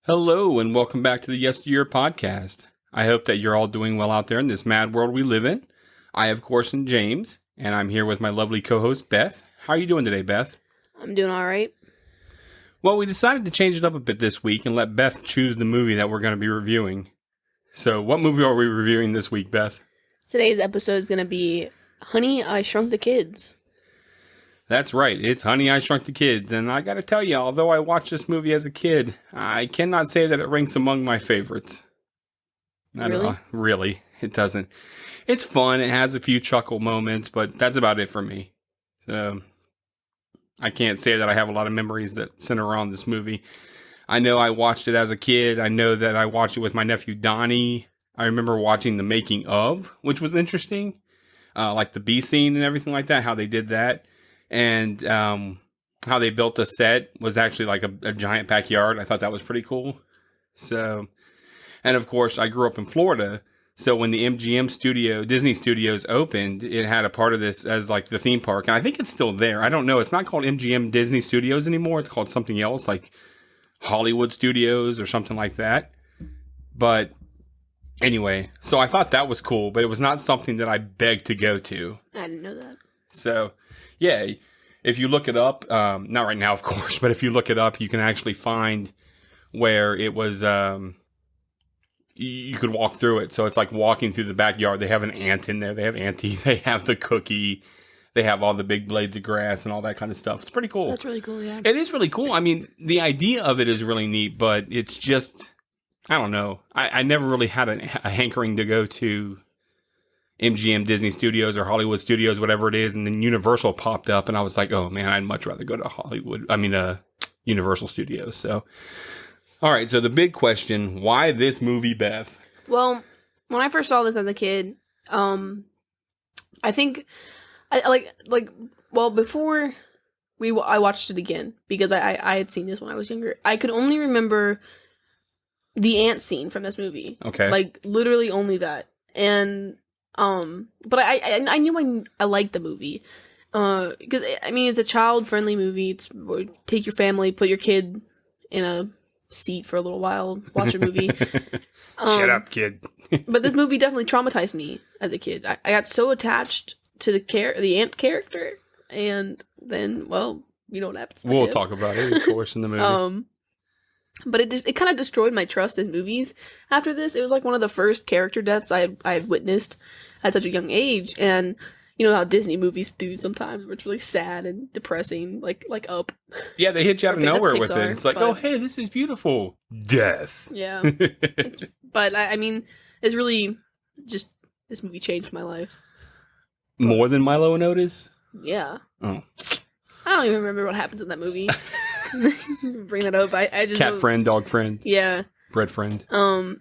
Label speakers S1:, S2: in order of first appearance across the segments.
S1: Hello, and welcome back to the Yesteryear podcast. I hope that you're all doing well out there in this mad world we live in. I, of course, am James, and I'm here with my lovely co-host, Beth. How are you doing today, Beth?
S2: I'm doing all right.
S1: Well, we decided to change it up a bit this week and let Beth choose the movie that we're going to be reviewing. So, what movie are we reviewing this week, Beth?
S2: Today's episode is going to be Honey, I Shrunk the Kids.
S1: That's right, it's Honey, I Shrunk the Kids, and I gotta tell you, although I watched this movie as a kid, I cannot say that it ranks among my favorites. Really, it doesn't. It's fun, it has a few chuckle moments, but that's about it for me. So, I can't say that I have a lot of memories that center around this movie. I know I watched it as a kid, I know that I watched it with my nephew Donnie. I remember watching the making of, which was interesting, like the bee scene and everything like that, how they did that. And how they built a set was actually like a giant backyard. I thought that was pretty cool. So, and of course, I grew up in Florida. So when the MGM studio, Disney Studios opened, it had a part of this as like the theme park. And I think it's still there. I don't know. It's not called MGM Disney Studios anymore. It's called something else, like Hollywood Studios or something like that. But anyway, so I thought that was cool, but it was not something that I begged to go to.
S2: I didn't know that.
S1: So, yeah, if you look it up, not right now, of course, but if you look it up, you can actually find where it was, you could walk through it. So it's like walking through the backyard. They have an ant in there. They have Anty. They have the cookie. They have all the big blades of grass and all that kind of stuff. It's pretty cool.
S2: That's really cool, yeah.
S1: It is really cool. I mean, the idea of it is really neat, but it's just, I don't know. I never really had a hankering to go to MGM Disney Studios or Hollywood Studios, whatever it is, and then Universal popped up, and I was like, oh man, I'd much rather go to Universal Studios. So, all right, so the big question, why this movie, Beth?
S2: Well, when I first saw this as a kid, I think, before I watched it again, because I had seen this when I was younger, I could only remember the ant scene from this movie.
S1: Okay.
S2: Like, literally only that. And but I knew I liked the movie, because I mean it's a child friendly movie. It's take your family, put your kid in a seat for a little while, watch a movie.
S1: Shut up, kid.
S2: But this movie definitely traumatized me as a kid. I got so attached to the ant character, and then you know what happens.
S1: We'll talk about it, of course, in the movie.
S2: But it kind of destroyed my trust in movies after this. It was like one of the first character deaths I had witnessed at such a young age. And you know how Disney movies do sometimes, where it's really sad and depressing, like Up.
S1: Yeah, they hit you out of nowhere with
S2: Pixar,
S1: it. It's like, oh, hey, this is beautiful. Death.
S2: Yeah. But I mean, it's really just, this movie changed my life.
S1: More than Milo and Otis?
S2: Yeah.
S1: Oh.
S2: I don't even remember what happens in that movie. Bring that up. I just
S1: Cat friend, dog friend.
S2: Yeah.
S1: Bread friend.
S2: I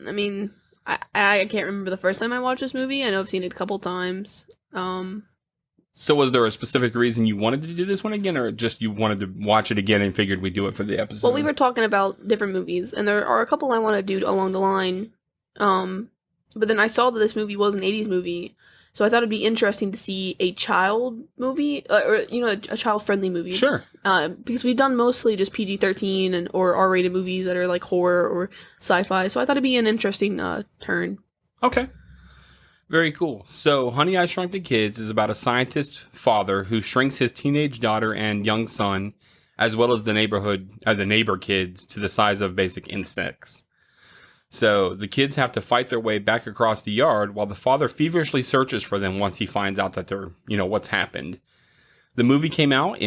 S2: mean, I can't remember the first time I watched this movie. I know I've seen it a couple times.
S1: So was there a specific reason you wanted to do this one again, or just you wanted to watch it again and figured we'd do it for the episode?
S2: Well, we were talking about different movies, and there are a couple I want to do along the line. But then I saw that this movie was an 80s movie, so I thought it'd be interesting to see a child movie, or a child-friendly movie.
S1: Sure.
S2: Because we've done mostly just PG-13 or R-rated movies that are like horror or sci-fi, so I thought it'd be an interesting turn.
S1: Okay. Very cool. So, Honey, I Shrunk the Kids is about a scientist father who shrinks his teenage daughter and young son, as well as the neighbor kids, to the size of basic insects. So the kids have to fight their way back across the yard while the father feverishly searches for them once he finds out that they're, what's happened. The movie came out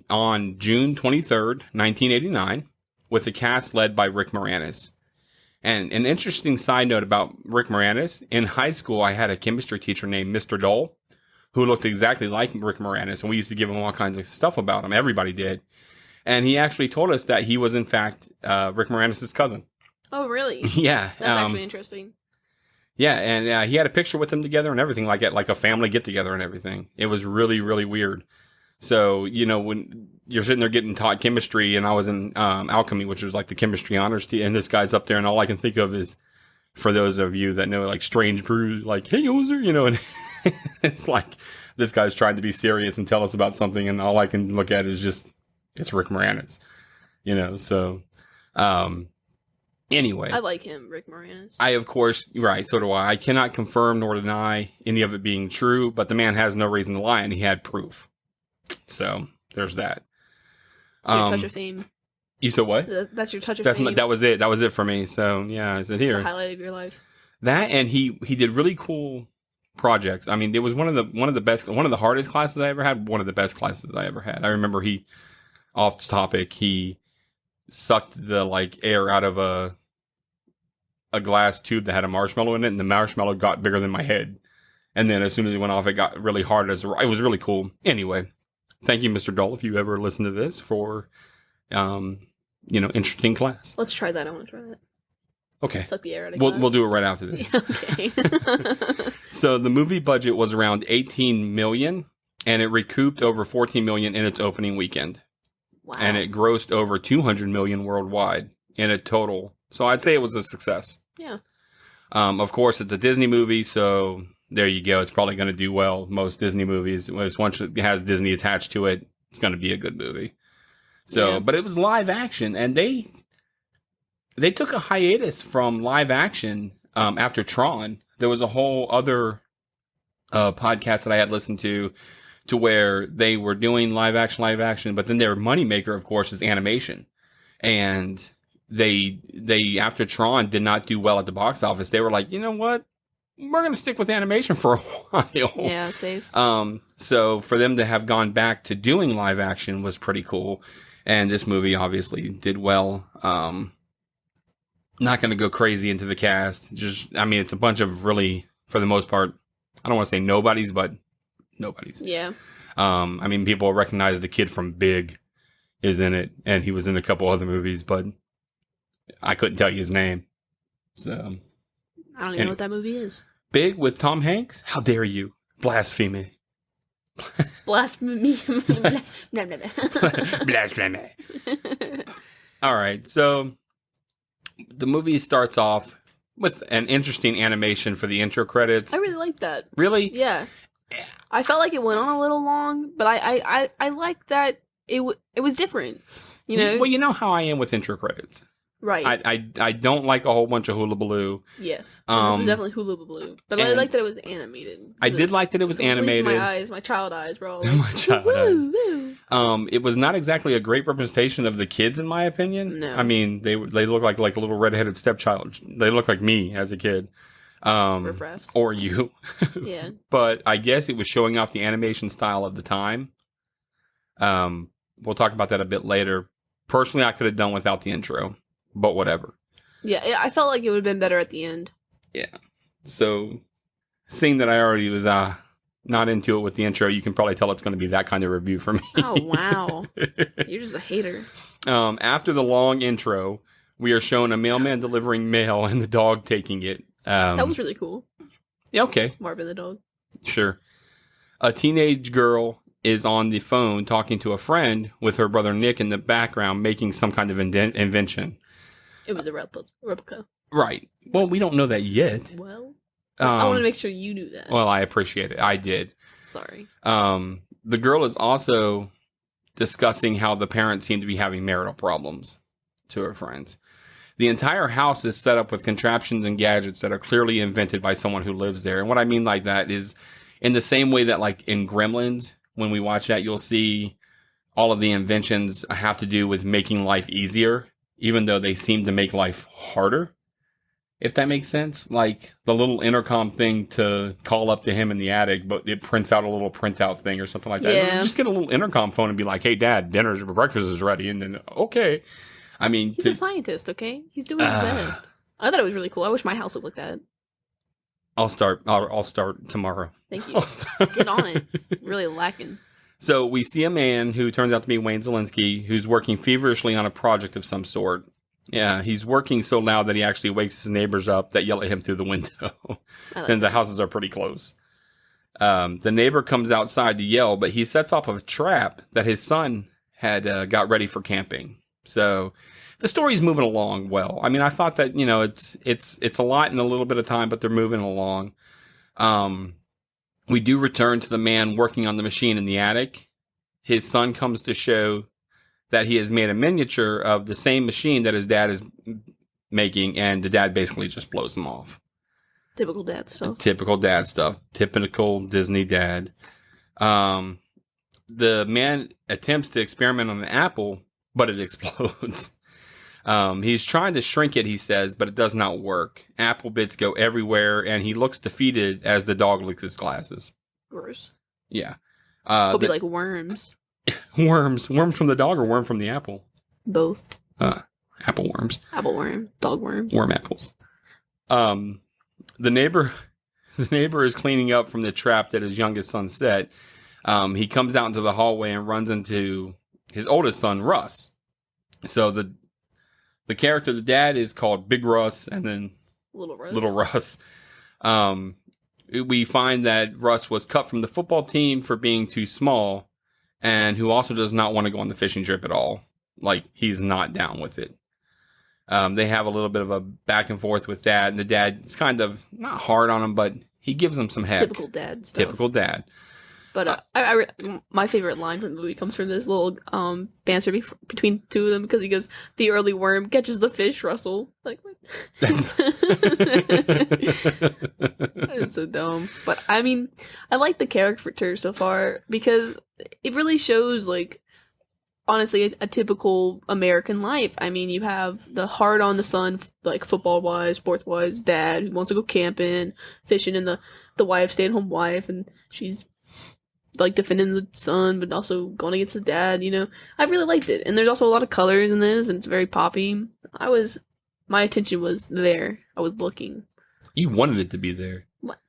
S1: on June 23rd, 1989, with a cast led by Rick Moranis. And an interesting side note about Rick Moranis, in high school I had a chemistry teacher named Mr. Dole, who looked exactly like Rick Moranis, and we used to give him all kinds of stuff about him. Everybody did. And he actually told us that he was, in fact, Rick Moranis' cousin.
S2: Oh, really?
S1: Yeah.
S2: That's actually interesting.
S1: Yeah, and he had a picture with them together and everything, like at like a family get-together and everything. It was really, really weird. So, when you're sitting there getting taught chemistry, and I was in alchemy, which was like the chemistry honors team, and this guy's up there, and all I can think of is, for those of you that know, like, Strange Brew, like, hey, user, and it's like, this guy's trying to be serious and tell us about something, and all I can look at is just, it's Rick Moranis. So anyway.
S2: I like him, Rick Moranis.
S1: I, of course, right, so do I. I cannot confirm nor deny any of it being true, but the man has no reason to lie, and he had proof. So, there's that.
S2: Your touch of fame.
S1: You said what?
S2: That's your touch of fame.
S1: That was it. That was it for me. So, yeah, I said here.
S2: It's a highlight of your life.
S1: That, and he did really cool projects. I mean, it was one of the hardest classes I ever had, one of the best classes I ever had. I remember off topic, he sucked the, air out of a glass tube that had a marshmallow in it, and the marshmallow got bigger than my head. And then as soon as it went off, it got really hard. It was really cool. Anyway, thank you, Mr. Dull, if you ever listen to this, for, interesting class.
S2: Let's try that. I want to try that.
S1: Okay.
S2: Suck the air out of glass.
S1: We'll do it right after this.
S2: Okay.
S1: So the movie budget was around $18 million, and it recouped over $14 million in its opening weekend.
S2: Wow.
S1: And it grossed over $200 million worldwide in a total. So I'd say it was a success.
S2: Yeah.
S1: Of course, it's a Disney movie, so there you go. It's probably going to do well. Most Disney movies, once it has Disney attached to it, it's going to be a good movie. So, But it was live action, and they took a hiatus from live action after Tron. There was a whole other podcast that I had listened to where they were doing live action, but then their moneymaker, of course, is animation. And they after Tron did not do well at the box office, they were like, you know what? We're going to stick with animation for a while.
S2: Yeah, safe.
S1: So for them to have gone back to doing live action was pretty cool. And this movie obviously did well. Not going to go crazy into the cast. It's a bunch of really, for the most part, I don't want to say nobodies, but nobodies.
S2: Yeah.
S1: People recognize the kid from Big is in it, and he was in a couple other movies, but I couldn't tell you his name. So
S2: I don't even know what that movie is.
S1: Big with Tom Hanks? How dare you? Blasphemy.
S2: Blasphemy.
S1: Blasphemy. All right, so the movie starts off with an interesting animation for the intro credits.
S2: I really like that.
S1: Really?
S2: Yeah. I felt like it went on a little long, but I liked that it was different.
S1: Well, you know how I am with intro credits.
S2: Right.
S1: I don't like a whole bunch of hullabaloo.
S2: Yes. This was definitely hullabaloo. But I liked that it was animated.
S1: I did like that it was animated.
S2: My child eyes, bro.
S1: My child eyes. It was not exactly a great representation of the kids, in my opinion.
S2: No.
S1: They look like a little redheaded stepchild. They look like me as a kid.
S2: Riffraffs.
S1: Or you.
S2: Yeah.
S1: But I guess it was showing off the animation style of the time. We'll talk about that a bit later. Personally, I could have done without the intro. But whatever.
S2: Yeah, I felt like it would have been better at the end.
S1: Yeah. So, seeing that I already was not into it with the intro, you can probably tell it's going to be that kind of review for me.
S2: Oh, wow. You're just a hater.
S1: After the long intro, we are shown a mailman delivering mail and the dog taking it.
S2: That was really cool.
S1: Yeah, okay.
S2: Marvin the dog.
S1: Sure. A teenage girl is on the phone talking to a friend with her brother Nick in the background making some kind of invention.
S2: It was a replica.
S1: Right. Well, we don't know that yet.
S2: Well, I want to make sure you knew that.
S1: Well, I appreciate it. I did.
S2: Sorry.
S1: The girl is also discussing how the parents seem to be having marital problems to her friends. The entire house is set up with contraptions and gadgets that are clearly invented by someone who lives there. And what I mean like that is in the same way that like in Gremlins, when we watch that, you'll see all of the inventions have to do with making life easier, even though they seem to make life harder, if that makes sense. Like the little intercom thing to call up to him in the attic, but it prints out a little printout thing or something like that.
S2: Yeah.
S1: Just get a little intercom phone and be like, hey, Dad, breakfast is ready. And then, okay.
S2: He's a scientist, okay? He's doing his best. I thought it was really cool. I wish my house looked like that.
S1: I'll start tomorrow.
S2: Thank you. Get on it. Really lacking.
S1: So we see a man who turns out to be Wayne Szalinski, who's working feverishly on a project of some sort. Yeah, he's working so loud that he actually wakes his neighbors up that yell at him through the window. And the houses are pretty close. The neighbor comes outside to yell, but he sets off a trap that his son had got ready for camping. So the story's moving along well. I thought that, it's a lot in a little bit of time, but they're moving along. We do return to the man working on the machine in the attic. His son comes to show that he has made a miniature of the same machine that his dad is making, and the dad basically just blows him off.
S2: Typical dad stuff.
S1: Typical dad stuff. Typical Disney dad. The man attempts to experiment on the apple, but it explodes. He's trying to shrink it, he says, but it does not work. Apple bits go everywhere, and he looks defeated as the dog licks his glasses.
S2: Gross.
S1: Yeah.
S2: Hope be like worms.
S1: Worms from the dog or worm from the apple?
S2: Both.
S1: Apple worms.
S2: Apple worm. Dog worms.
S1: Worm apples. The neighbor is cleaning up from the trap that his youngest son set. He comes out into the hallway and runs into his oldest son, Russ. So the character, the dad, is called Big Russ, and then Little Russ. We find that Russ was cut from the football team for being too small, and who also does not want to go on the fishing trip at all. Like, he's not down with it. They have a little bit of a back and forth with that, and the dad is kind of not hard on him, but he gives him some heck.
S2: Typical dad stuff.
S1: Typical dad.
S2: But my favorite line from the movie comes from this little banter between two of them, because he goes, "The early worm catches the fish, Russell." Like, what? It's so dumb. But I mean, I like the character so far because it really shows, like, honestly, a typical American life. I mean, you have the hard on the son, like football wise, sports wise, dad who wants to go camping, fishing, and the wife, stay at home wife, and she's like defending the son, but also going against the dad. You know, I really liked it, and there's also a lot of colors in this, and it's very poppy. My attention was there. I was looking.
S1: You wanted it to be there.
S2: What?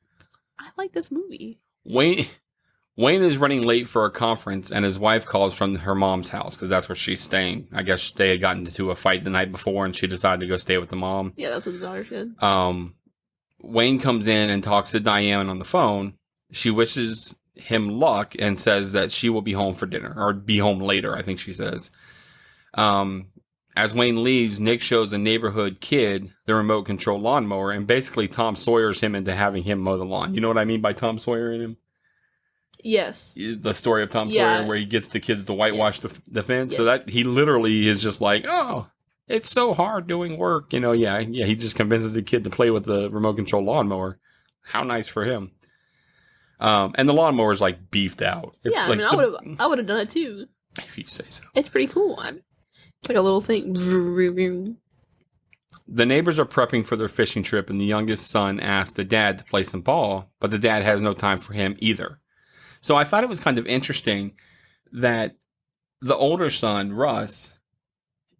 S2: I like this movie.
S1: Wayne is running late for a conference, and his wife calls from her mom's house because that's where she's staying. I guess they had gotten into a fight the night before, and she decided to go stay with the mom.
S2: Yeah, that's what the daughter said.
S1: Wayne comes in and talks to Diane on the phone. She wishes him luck and says that she will be home for dinner, or be home later, I think she says. As Wayne leaves, Nick shows a neighborhood kid the remote control lawnmower, and basically Tom Sawyer's him into having him mow the lawn. You know what I mean by Tom Sawyer in him?
S2: Yes.
S1: The story of Tom Sawyer, where he gets the kids to whitewash the fence.
S2: Yes.
S1: So that he literally is just like, oh, it's so hard doing work. You know, yeah. He just convinces the kid to play with the remote control lawnmower. How nice for him. And the lawnmower is like beefed out. It's
S2: yeah,
S1: like
S2: I would have done it too.
S1: If you say so.
S2: It's pretty cool. It's like a little thing.
S1: The neighbors are prepping for their fishing trip, and the youngest son asks the dad to play some ball, but the dad has no time for him either. So I thought it was kind of interesting that the older son, Russ,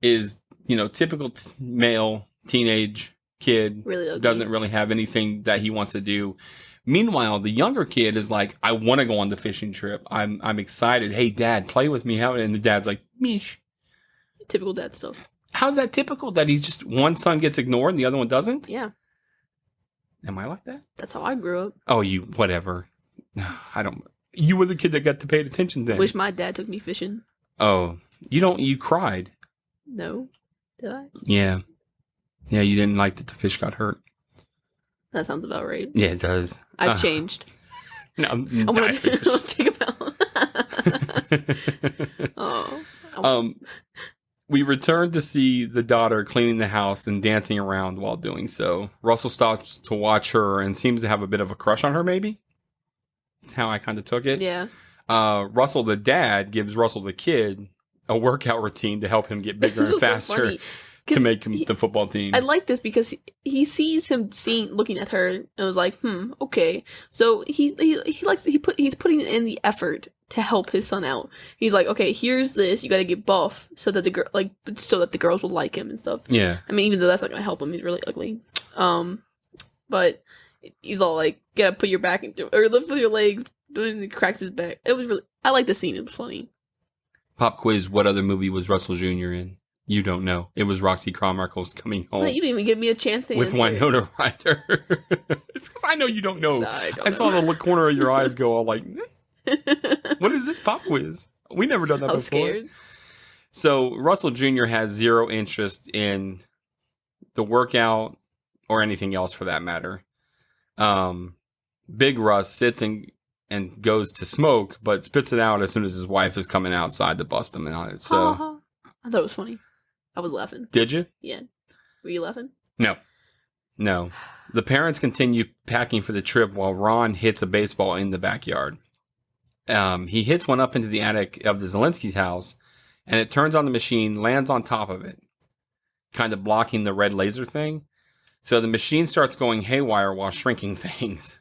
S1: is, you know, typical male teenage kid,
S2: really ugly.
S1: Doesn't really have anything that he wants to do. Meanwhile, the younger kid is like, I want to go on the fishing trip. I'm excited. Hey, Dad, play with me. And the dad's like, Mish.
S2: Typical dad stuff. How's
S1: that typical that he's just one son gets ignored and the other one doesn't?
S2: Yeah.
S1: Am I like that?
S2: That's how I grew up.
S1: Oh, whatever. I don't. You were the kid that got to pay attention then.
S2: Wish my dad took me fishing.
S1: Oh, you cried.
S2: No. Did I?
S1: Yeah. Yeah, you didn't like that the fish got hurt.
S2: That sounds about right.
S1: Yeah, it does.
S2: I've changed.
S1: No,
S2: I'm gonna take a bow. Oh.
S1: We return to see the daughter cleaning the house and dancing around while doing so. Russell stops to watch her and seems to have a bit of a crush on her, maybe? That's how I kind of took it.
S2: Yeah.
S1: Russell, the dad, gives Russell, the kid, a workout routine to help him get bigger and faster to make him the football team.
S2: I like this because he sees him looking at her and was like, okay. So he's putting in the effort to help his son out. He's like, okay, here's this. You got to get buff so that the girls will like him and stuff.
S1: Yeah.
S2: I mean, even though that's not gonna help him, he's really ugly. But he's all like, you gotta put your back into it, or lift with your legs. And he cracks his back. It was really. I like the scene. It was funny.
S1: Pop quiz: what other movie was Russell Jr. in? You don't know. It was Roxy Carmichael's Coming Home.
S2: You didn't even give me a chance to
S1: with
S2: answer.
S1: Winona Ryder. It's because I know you don't know. I saw the corner of your eyes go all like, what is this pop quiz? We never done that before. I was scared. So Russell Jr. has zero interest in the workout or anything else for that matter. Big Russ sits and goes to smoke, but spits it out as soon as his wife is coming outside to bust him on it. So
S2: I thought it was funny. I was laughing.
S1: Did you?
S2: Yeah. Were you laughing?
S1: No. The parents continue packing for the trip while Ron hits a baseball in the backyard. He hits one up into the attic of the Zelensky's house, and it turns on the machine, lands on top of it, kind of blocking the red laser thing. So the machine starts going haywire while shrinking things.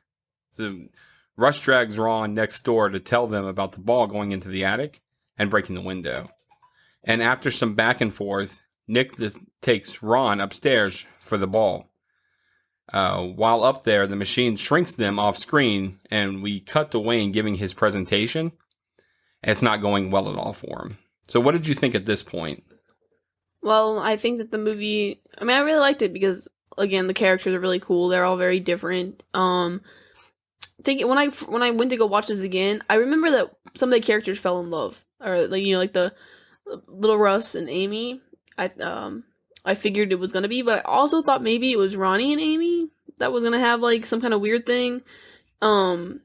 S1: So Rush drags Ron next door to tell them about the ball going into the attic and breaking the window. And after some back and forth, Nick takes Ron upstairs for the ball. While up there, the machine shrinks them off screen, and we cut to Wayne giving his presentation. It's not going well at all for him. So what did you think at this point?
S2: Well, I think that the movie... I mean, I really liked it because, again, the characters are really cool. They're all very different. Thinking when I went to go watch this again, I remember that some of the characters fell in love. Or, like, you know, like the little Russ and Amy. I figured it was going to be, but I also thought maybe it was Ronnie and Amy that was going to have, like, some kind of weird thing. I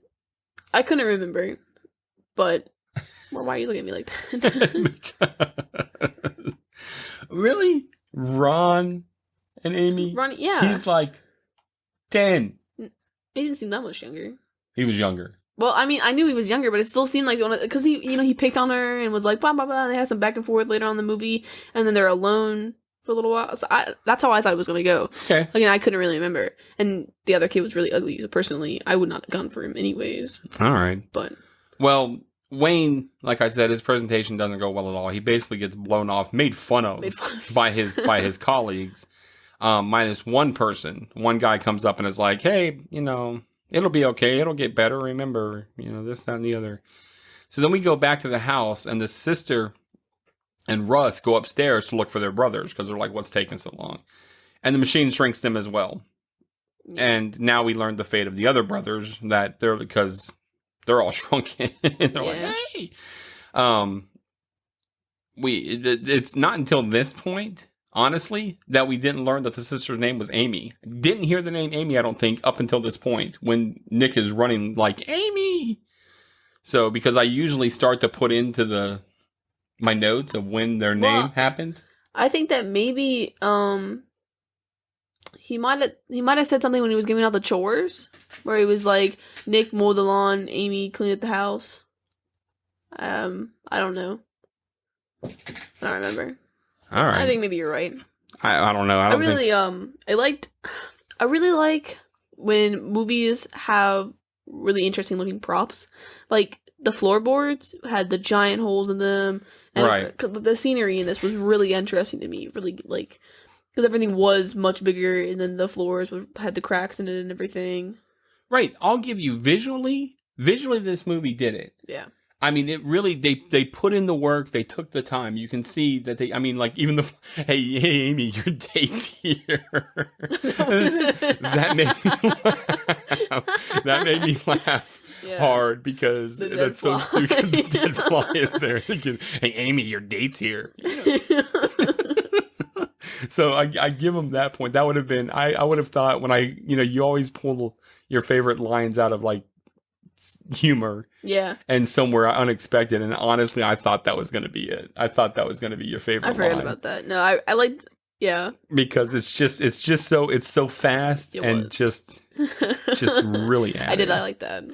S2: couldn't remember, but well, why are you looking at me like that?
S1: Really? Ron and Amy?
S2: Ronnie, yeah.
S1: He's like 10.
S2: He didn't seem that much younger.
S1: He was younger.
S2: Well, I mean, I knew he was younger, but it still seemed like because he picked on her and was like blah blah blah. And they had some back and forth later on in the movie, and then they're alone for a little while. So that's how I thought it was going to go.
S1: Okay.
S2: Again, I couldn't really remember, and the other kid was really ugly. So personally, I would not have gone for him anyways.
S1: All right.
S2: But
S1: well, Wayne, like I said, his presentation doesn't go well at all. He basically gets blown off, made fun of by his colleagues, minus one person. One guy comes up and is like, "Hey, you know, it'll be okay. It'll get better. Remember, you know, this, that, and the other." So then we go back to the house, and the sister and Russ go upstairs to look for their brothers because they're like, "What's taking so long?" And the machine shrinks them as well. Yeah. And now we learn the fate of the other brothers because they're all shrunken. They're like, "Hey." It's not until this point, honestly, that we didn't learn that the sister's name was Amy. Didn't hear the name Amy, I don't think, up until this point when Nick is running like, "Amy." So, because I usually start to put into my notes of when their name happened.
S2: I think that maybe he might have said something when he was giving out the chores, where he was like, Nick mowed the lawn, Amy cleaned up the house. I don't know. I don't remember.
S1: All right.
S2: I think maybe you're right.
S1: I don't know. I
S2: really like when movies have really interesting looking props. Like the floorboards had the giant holes in them. And
S1: right.
S2: The scenery in this was really interesting to me. Really, like, because everything was much bigger, and then the floors had the cracks in it and everything.
S1: Right. I'll give you visually, this movie did it.
S2: Yeah.
S1: I mean, it really, they put in the work, they took the time. You can see that even hey, Amy, your date's here. That made me laugh hard because that's so stupid. The dead fly is there thinking, "Hey, Amy, your date's here." So I give him that point. That would have been, I would have thought when you always pull your favorite lines out of like humor, and somewhere unexpected, and honestly I thought that was going to be it. I thought that was going to be your favorite.
S2: I forgot about that. No, I liked,
S1: because it's so fast and just really added.
S2: I like that.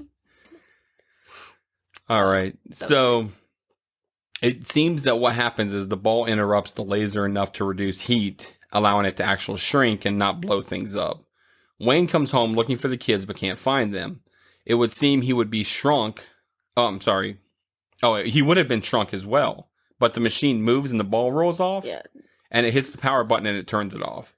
S1: All right, so it seems that what happens is the ball interrupts the laser enough to reduce heat, allowing it to actually shrink and not blow things up. Wayne comes home looking for the kids but can't find them. It would seem he would be shrunk. Oh, I'm sorry. Oh, he would have been shrunk as well. But the machine moves and the ball rolls off.
S2: Yeah.
S1: And it hits the power button and it turns it off.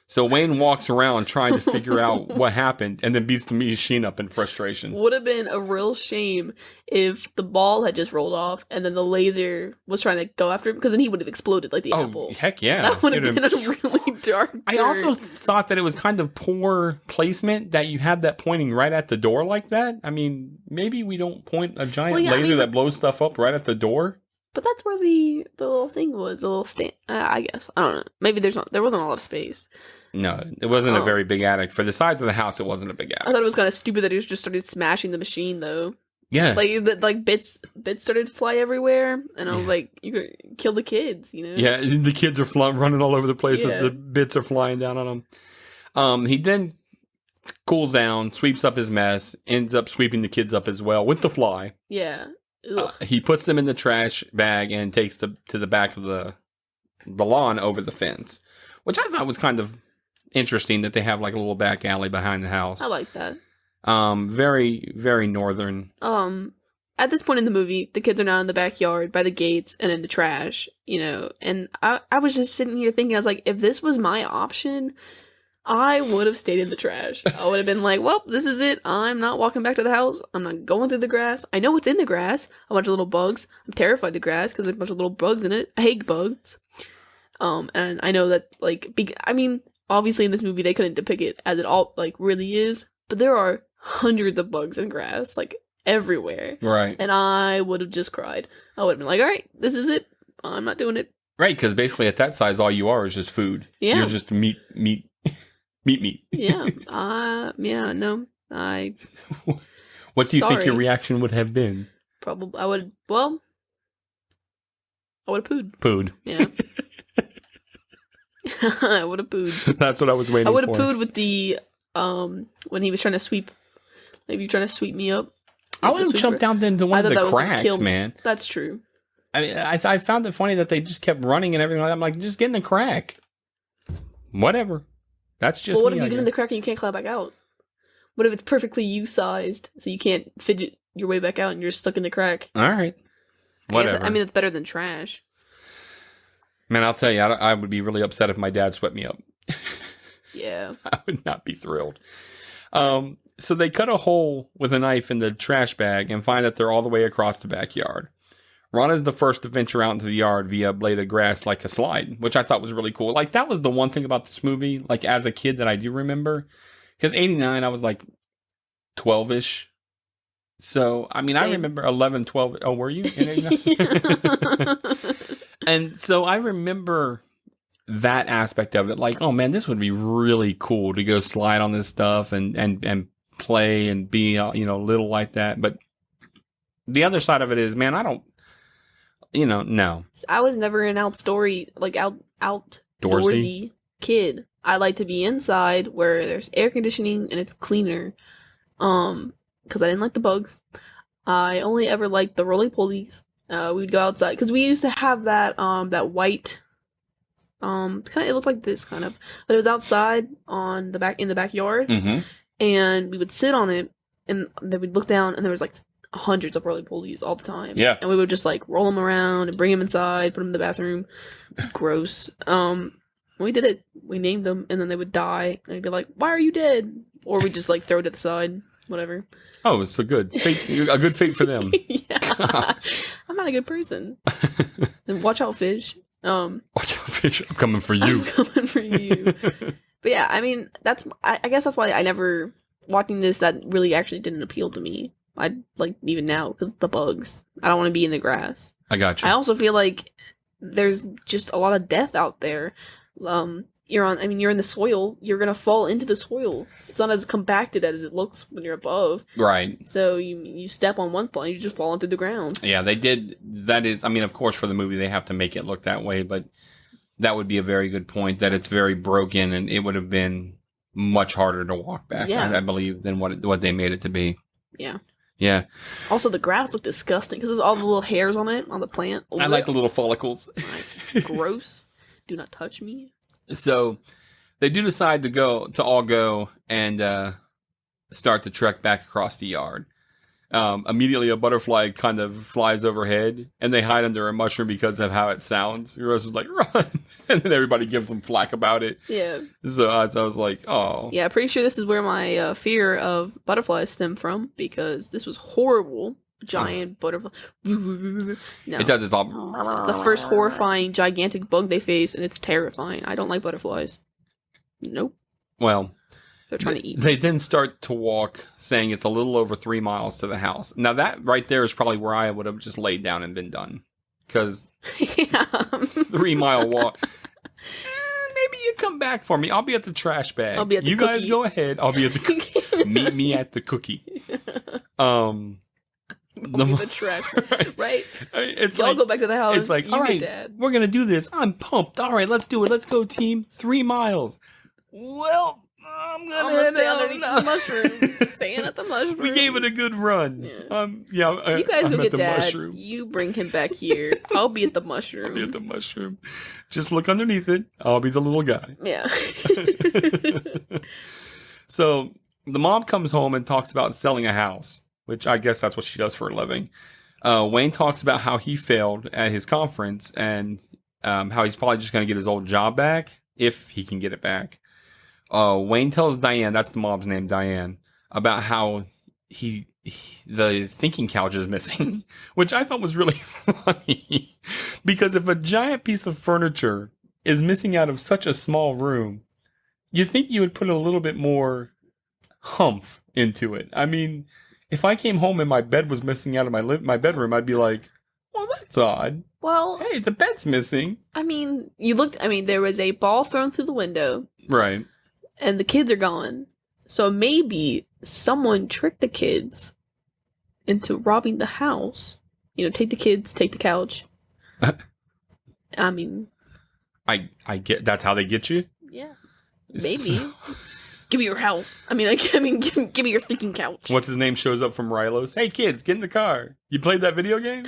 S1: So Wayne walks around trying to figure out what happened and then beats the machine up in frustration.
S2: Would have been a real shame if the ball had just rolled off and then the laser was trying to go after him, because then he would have exploded like the apple.
S1: Oh, heck yeah.
S2: That would have been a really dark turn.
S1: I also thought that it was kind of poor placement that you had that pointing right at the door like that. I mean, maybe we don't point a giant laser that blows stuff up right at the door.
S2: But that's where the little thing was, the little stand. I guess, I don't know. Maybe there wasn't a lot of space.
S1: No, it wasn't a very big attic. For the size of the house, it wasn't a big attic.
S2: I thought it was kind of stupid that he just started smashing the machine, though.
S1: Yeah.
S2: Like bits started to fly everywhere, and I was like, "You could kill the kids," you know?
S1: Yeah, and the kids are running all over the place as
S2: Yeah.
S1: the bits are flying down on them. He then cools down, sweeps up his mess, ends up sweeping the kids up as well with the fly.
S2: Yeah. Ugh.
S1: He puts them in the trash bag and takes them to the back of the lawn over the fence, which I thought was kind of interesting that they have like a little back alley behind the house.
S2: I like that.
S1: Very, very northern.
S2: At this point in the movie, the kids are now in the backyard by the gates and in the trash, you know, and I was just sitting here thinking, I was like, if this was my option, I would have stayed in the trash. I would have been like, well, this is it. I'm not walking back to the house. I'm not going through the grass. I know what's in the grass. A bunch of little bugs. I'm terrified of the grass because there's a bunch of little bugs in it. I hate bugs. And I know that, like, obviously in this movie they couldn't depict it as it all, like, really is, but there are hundreds of bugs in grass, like, everywhere.
S1: Right.
S2: And I would have just cried. I would have been like, all right, this is it. I'm not doing it.
S1: Right, because basically at that size, all you are is just food.
S2: Yeah.
S1: You're just meat.
S2: Yeah. No.
S1: What do you think your
S2: Sorry.
S1: reaction would have been?
S2: Probably, I would have pooed.
S1: Pooed.
S2: Yeah. I would have pooed.
S1: That's what I was waiting for.
S2: I would have pooed with the, when he was trying to sweep, maybe trying to sweep me up.
S1: I would have jumped down into one of the cracks, man.
S2: That's true.
S1: I mean, I found it funny that they just kept running and everything like that. I'm like, just get in the crack. Whatever. That's just
S2: Well, what
S1: me,
S2: if you get in the crack and you can't climb back out? What if it's perfectly you-sized, so you can't fidget your way back out and you're stuck in the crack?
S1: All right. Whatever.
S2: I mean, it's better than trash.
S1: Man, I'll tell you, I would be really upset if my dad swept me up.
S2: Yeah.
S1: I would not be thrilled. So they cut a hole with a knife in the trash bag and find that they're all the way across the backyard. Ron is the first to venture out into the yard via a blade of grass like a slide, which I thought was really cool. Like, that was the one thing about this movie, like, as a kid that I do remember. Because 89, I was, like, 12-ish. So, I mean, Same. I remember 11, 12. Oh, were you in 89? And so I remember that aspect of it. Like, oh, man, this would be really cool to go slide on this stuff and play and be, little like that. But the other side of it is, man, I don't. No.
S2: I was never an outdoorsy kid. I like to be inside where there's air conditioning and it's cleaner. Because I didn't like the bugs. I only ever liked the roly-polies. We'd go outside because we used to have that white. It looked like this kind of, but it was outside in the backyard,
S1: mm-hmm.
S2: and we would sit on it, and then we'd look down, and there was like hundreds of roly-polies all the time.
S1: Yeah.
S2: And we would just like roll them around and bring them inside, put them in the bathroom. Gross. We did it. We named them, and then they would die, and I'd be like, "Why are you dead?" Or we'd just like throw it to the side, whatever.
S1: Oh, it's so good. A good fate for them.
S2: Yeah. I'm not a good person. And watch out, fish.
S1: Watch out, fish. I'm coming for you.
S2: I'm coming for you. But yeah, I mean, I guess that's why I never, watching this, that really actually didn't appeal to me. I like even now because the bugs. I don't want to be in the grass.
S1: I got you.
S2: I also feel like there's just a lot of death out there. You're in the soil. You're gonna fall into the soil. It's not as compacted as it looks when you're above.
S1: Right.
S2: So you step on one spot, you just fall into the ground.
S1: Yeah, they did. That is, I mean, of course, for the movie they have to make it look that way, but that would be a very good point. That it's very broken, and it would have been much harder to walk back.
S2: Yeah.
S1: I believe than what they made it to be.
S2: Yeah.
S1: Yeah.
S2: Also, the grass looked disgusting because there's all the little hairs on it, on the plant.
S1: I like the little follicles.
S2: Gross. Do not touch me.
S1: So they do decide to all go and start the trek back across the yard. Immediately, a butterfly kind of flies overhead, and they hide under a mushroom because of how it sounds. Rose is like, run! And then everybody gives them flack about it.
S2: Yeah.
S1: So I was like, oh.
S2: Yeah, pretty sure this is where my fear of butterflies stemmed from, because this was horrible. Giant butterfly. No.
S1: It does. It's all.
S2: It's the first horrifying, gigantic bug they face, and it's terrifying. I don't like butterflies. Nope.
S1: Well,
S2: they're trying to eat.
S1: They then start to walk, saying it's a little over 3 miles to the house. Now, that right there is probably where I would have just laid down and been done. Because 3 mile walk. Maybe you come back for me. I'll be at the trash bag.
S2: I'll be at the
S1: You guys go ahead. I'll be at the cookie. Meet me at the cookie.
S2: I'll be the trash, right?
S1: It's
S2: Y'all
S1: like,
S2: go back to the house.
S1: it's like,
S2: you
S1: all
S2: get
S1: right,
S2: Dad.
S1: we're gonna do this. I'm pumped. All right, let's do it. Let's go, team. 3 miles. Well, I'm
S2: gonna stay underneath
S1: no.
S2: the mushroom. Staying at the mushroom.
S1: We gave it a good run.
S2: Yeah.
S1: You
S2: guys go
S1: I'm
S2: get
S1: at the
S2: Dad.
S1: mushroom.
S2: You bring him back here. I'll be at the mushroom.
S1: I'll be at the mushroom. Just look underneath it. I'll be the little guy.
S2: Yeah.
S1: So the mom comes home and talks about selling a house, which I guess that's what she does for a living. Wayne talks about how he failed at his conference and how he's probably just going to get his old job back if he can get it back. Wayne tells Diane, that's the mom's name, Diane, about how the thinking couch is missing, which I thought was really funny. Because if a giant piece of furniture is missing out of such a small room, you'd think you would put a little bit more humph into it. I mean, if I came home and my bed was missing out of my bedroom, I'd be like, well, that's odd.
S2: Well,
S1: hey, the bed's missing.
S2: I mean, there was a ball thrown through the window.
S1: Right.
S2: And the kids are gone. So maybe someone tricked the kids into robbing the house. Take the kids, take the couch. I mean,
S1: I get that's how they get you.
S2: Yeah, maybe. Give me your house. I mean, give me your thinking couch.
S1: What's his name shows up from Rilos? Hey kids, get in the car. You played that video game?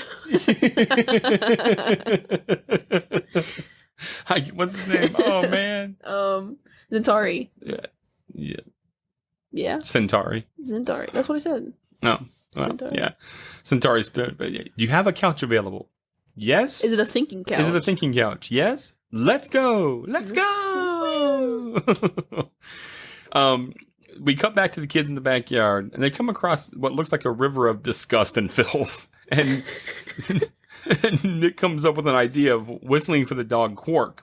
S1: What's his name? Oh man.
S2: Zentari.
S1: Yeah.
S2: Yeah.
S1: Centauri.
S2: Zentari. That's what I said.
S1: No. Well,
S2: Centauri.
S1: yeah. Centauri's third. But yeah. Do you have a couch available? Yes.
S2: Is it a thinking couch?
S1: Is it a thinking couch? Yes. Let's go. Let's go. We cut back to the kids in the backyard, and they come across what looks like a river of disgust and filth. And Nick comes up with an idea of whistling for the dog Quark,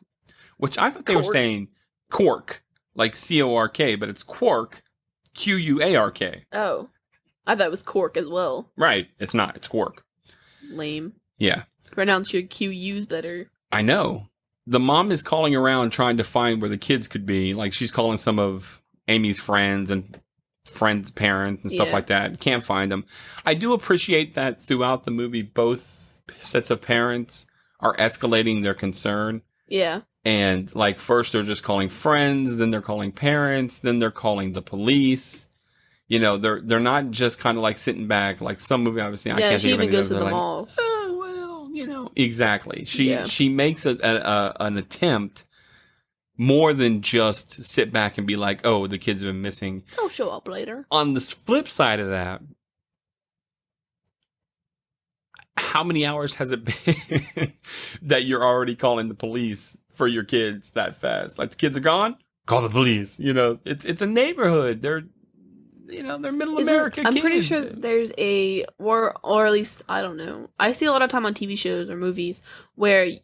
S1: which I thought they were saying Cork, like C-O-R-K, but it's Quark, Q-U-A-R-K.
S2: Oh. I thought it was Cork as well.
S1: Right. It's not. It's Quark.
S2: Lame.
S1: Yeah.
S2: Pronounce your Q-U's better.
S1: I know. The mom is calling around trying to find where the kids could be. Like, she's calling some of Amy's friends and friends' parents and stuff like that. Can't find them. I do appreciate that throughout the movie, both sets of parents are escalating their concern.
S2: Yeah.
S1: And, like, first they're just calling friends, then they're calling parents, then they're calling the police. They're not just kind of, like, sitting back. Like, some movie, obviously, I can't think of any of those.
S2: She even goes to the mall.
S1: Oh, well, Exactly. She makes an attempt more than just sit back and be like, oh, the kids have been missing.
S2: They'll show up later.
S1: On the flip side of that, how many hours has it been that you're already calling the police for your kids that fast? Like, the kids are gone? Call the police. It's a neighborhood. They're middle America kids.
S2: I'm pretty sure there's or at least, I don't know. I see a lot of time on TV shows or movies where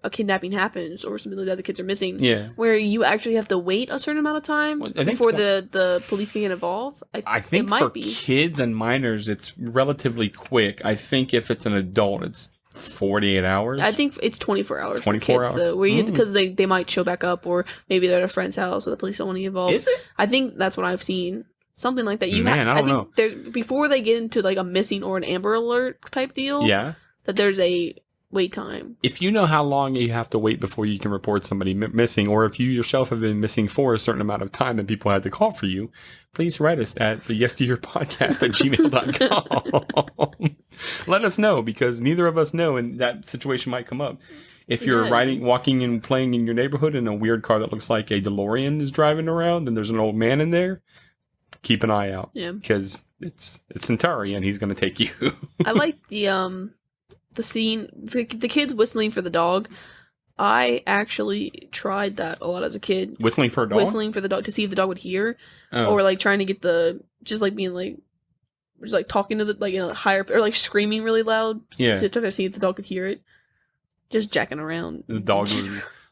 S2: a kidnapping happens or something like that, the kids are missing.
S1: Yeah.
S2: Where you actually have to wait a certain amount of time before the police can get involved.
S1: I think for kids and minors, it's relatively quick. I think if it's an adult, it's 48 hours.
S2: I think it's 24 hours
S1: 24
S2: for kids,
S1: hours?
S2: though. Because they might show back up, or maybe they're at a friend's house, so the police don't want to get involved.
S1: Is it?
S2: I think that's what I've seen. Something like that.
S1: I don't know.
S2: Before they get into like a missing or an Amber Alert type deal, that there's a wait time.
S1: If you know how long you have to wait before you can report somebody missing, or if you yourself have been missing for a certain amount of time and people had to call for you, please write us at the yesteryearpodcast@gmail.com. Let us know, because neither of us know, and that situation might come up. If you're walking and playing in your neighborhood in a weird car that looks like a DeLorean is driving around and there's an old man in there, keep an eye out.
S2: Yeah.
S1: Because it's Centauri and he's going to take you.
S2: I like the scene, the kids whistling for the dog. I actually tried that a lot as a kid.
S1: Whistling for a dog?
S2: Whistling for the dog to see if the dog would hear. Oh. Or like trying to get just like being like, just like talking to the, higher, or like screaming really loud.
S1: Yeah.
S2: To try to see if the dog could hear it. Just jacking around.
S1: The dog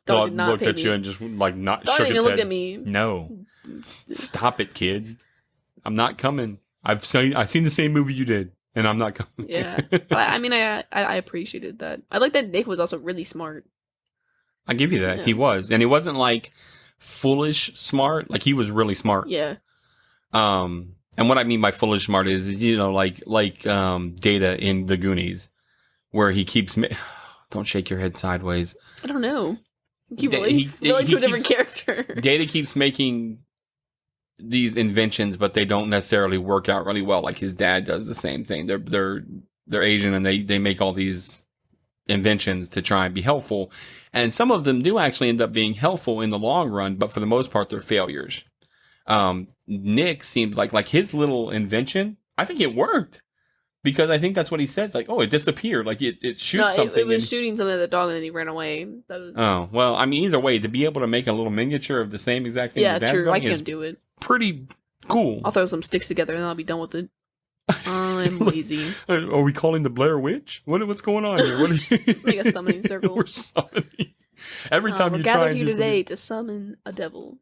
S1: looked at you and just like not
S2: dog
S1: shook its head.
S2: Look at me.
S1: No. Stop it, kid. I'm not coming. I've seen the same movie you did, and I'm not coming.
S2: Yeah. I mean, I appreciated that. I like that Nick was also really smart.
S1: I give you that.
S2: Yeah.
S1: He was. And he wasn't like foolish smart. Like, he was really smart.
S2: Yeah.
S1: And what I mean by foolish smart is, like Data in The Goonies, where he keeps... Don't shake your head sideways.
S2: I don't know. You relate to a different character.
S1: Data keeps making these inventions, but they don't necessarily work out really well. Like his dad does the same thing. They're Asian, and they make all these inventions to try and be helpful. And some of them do actually end up being helpful in the long run, but for the most part, they're failures. Nick seems like his little invention, I think it worked. Because I think that's what he says. Like, oh, it disappeared. Like, it shoots something.
S2: It was shooting something at the dog, and then he ran away.
S1: Oh, well, I mean, either way, to be able to make a little miniature of the same exact thing.
S2: Yeah, true. I can do it.
S1: Pretty cool.
S2: I'll throw some sticks together, and then I'll be done with it. I'm lazy.
S1: Are we calling the Blair Witch? What's going on here? What is
S2: like a summoning circle?
S1: We're summoning. Every time you try and do something. We're gathered here
S2: today to summon a devil.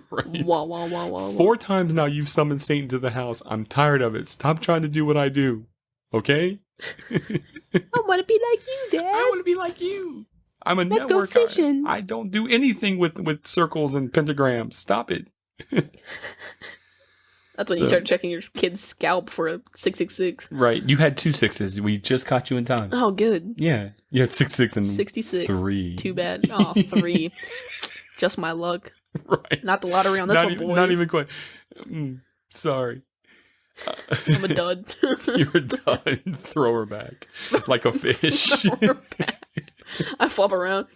S1: Right.
S2: Wah, wah, wah, wah, wah.
S1: 4 times now you've summoned Satan to the house. I'm tired of it. Stop trying to do what I do. Okay?
S2: I want to be like you, Dad.
S1: I want to be like you. I'm a
S2: Let's
S1: network.
S2: Go fishing.
S1: I don't do anything with circles and pentagrams. Stop it.
S2: That's when you start checking your kid's scalp for a 666.
S1: Right. You had 2 6s. We just caught you in time.
S2: Oh, good.
S1: Yeah. You had 6 and
S2: 66.
S1: 3.
S2: Too bad. Oh, 3. Just my luck.
S1: Right.
S2: Not the lottery on this one, boys.
S1: Not even quite. Sorry.
S2: I'm a dud.
S1: You're a dud. Throw her back. Like a fish.
S2: Throw her back. I flop around.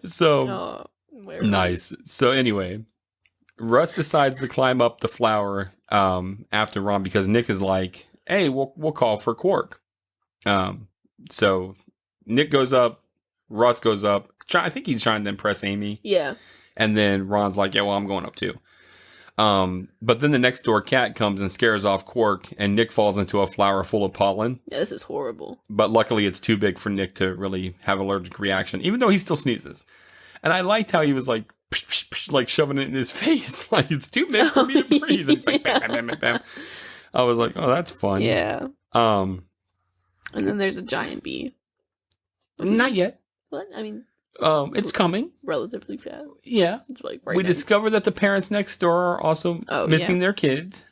S1: So, nice. So anyway, Russ decides to climb up the flower after Ron because Nick is like, hey, we'll call for Quark. So Nick goes up, Russ goes up. I think he's trying to impress Amy.
S2: Yeah.
S1: And then Ron's like, yeah, well, I'm going up too. But then the next door cat comes and scares off Quark, and Nick falls into a flower full of pollen.
S2: Yeah, this is horrible.
S1: But luckily it's too big for Nick to really have an allergic reaction, even though he still sneezes. And I liked how he was like, psh, psh, psh, like shoving it in his face. Like, it's too big for me to breathe. And it's like, bam, bam, bam, bam. I was like, oh, that's fun.
S2: Yeah. And then there's a giant bee.
S1: Not yet.
S2: What? I mean...
S1: it's coming.
S2: Relatively fast.
S1: Yeah.
S2: It's like
S1: we discover that the parents next door are also missing their kids.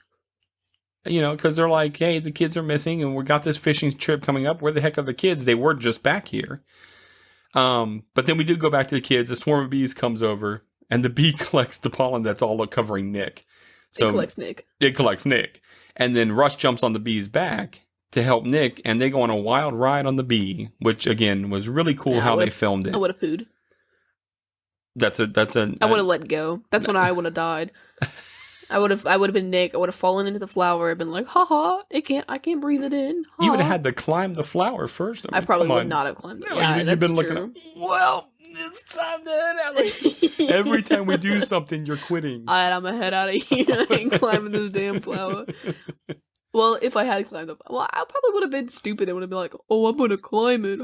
S1: Because they're like, hey, the kids are missing and we got this fishing trip coming up. Where the heck are the kids? They were just back here. But then we do go back to the kids. A swarm of bees comes over and the bee collects the pollen that's all covering Nick. So It collects Nick. And then Rush jumps on the bee's back to help Nick, and they go on a wild ride on the bee, which again was really cool how they filmed it.
S2: I would have pooed.
S1: I
S2: would have let go. That's when I would have died. I would have been Nick. I would have fallen into the flower and been like, ha, I can't breathe it in. Ha.
S1: You would have had to climb the flower first.
S2: I probably would not have climbed it.
S1: No, you've been looking at, well, it's time to head out. Like, every time we do something, you're quitting.
S2: All right, I'm gonna head out of here. I ain't climbing this damn flower. Well, if I had climbed up, I probably would have been stupid and would have been like, "Oh, I'm gonna climb it,"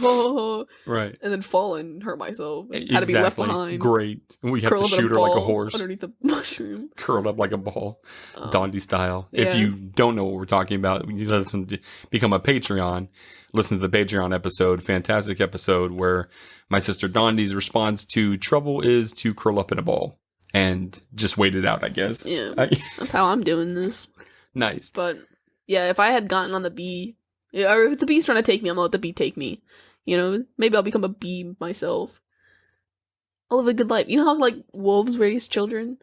S1: right?
S2: And then fallen and hurt myself. And had to be left behind.
S1: Great. We have to shoot her like a horse
S2: underneath the mushroom,
S1: curled up like a ball, Dondi style. Yeah. If you don't know what we're talking about, you listen to become a Patreon. Listen to the Patreon episode, fantastic episode where my sister Dondi's response to trouble is to curl up in a ball and just wait it out. I guess.
S2: Yeah, that's how I'm doing this.
S1: Nice,
S2: but. Yeah, if I had gotten on the bee, or if the bee's trying to take me, I'm gonna let the bee take me. Maybe I'll become a bee myself. I'll live a good life. You know how, like, wolves raise children?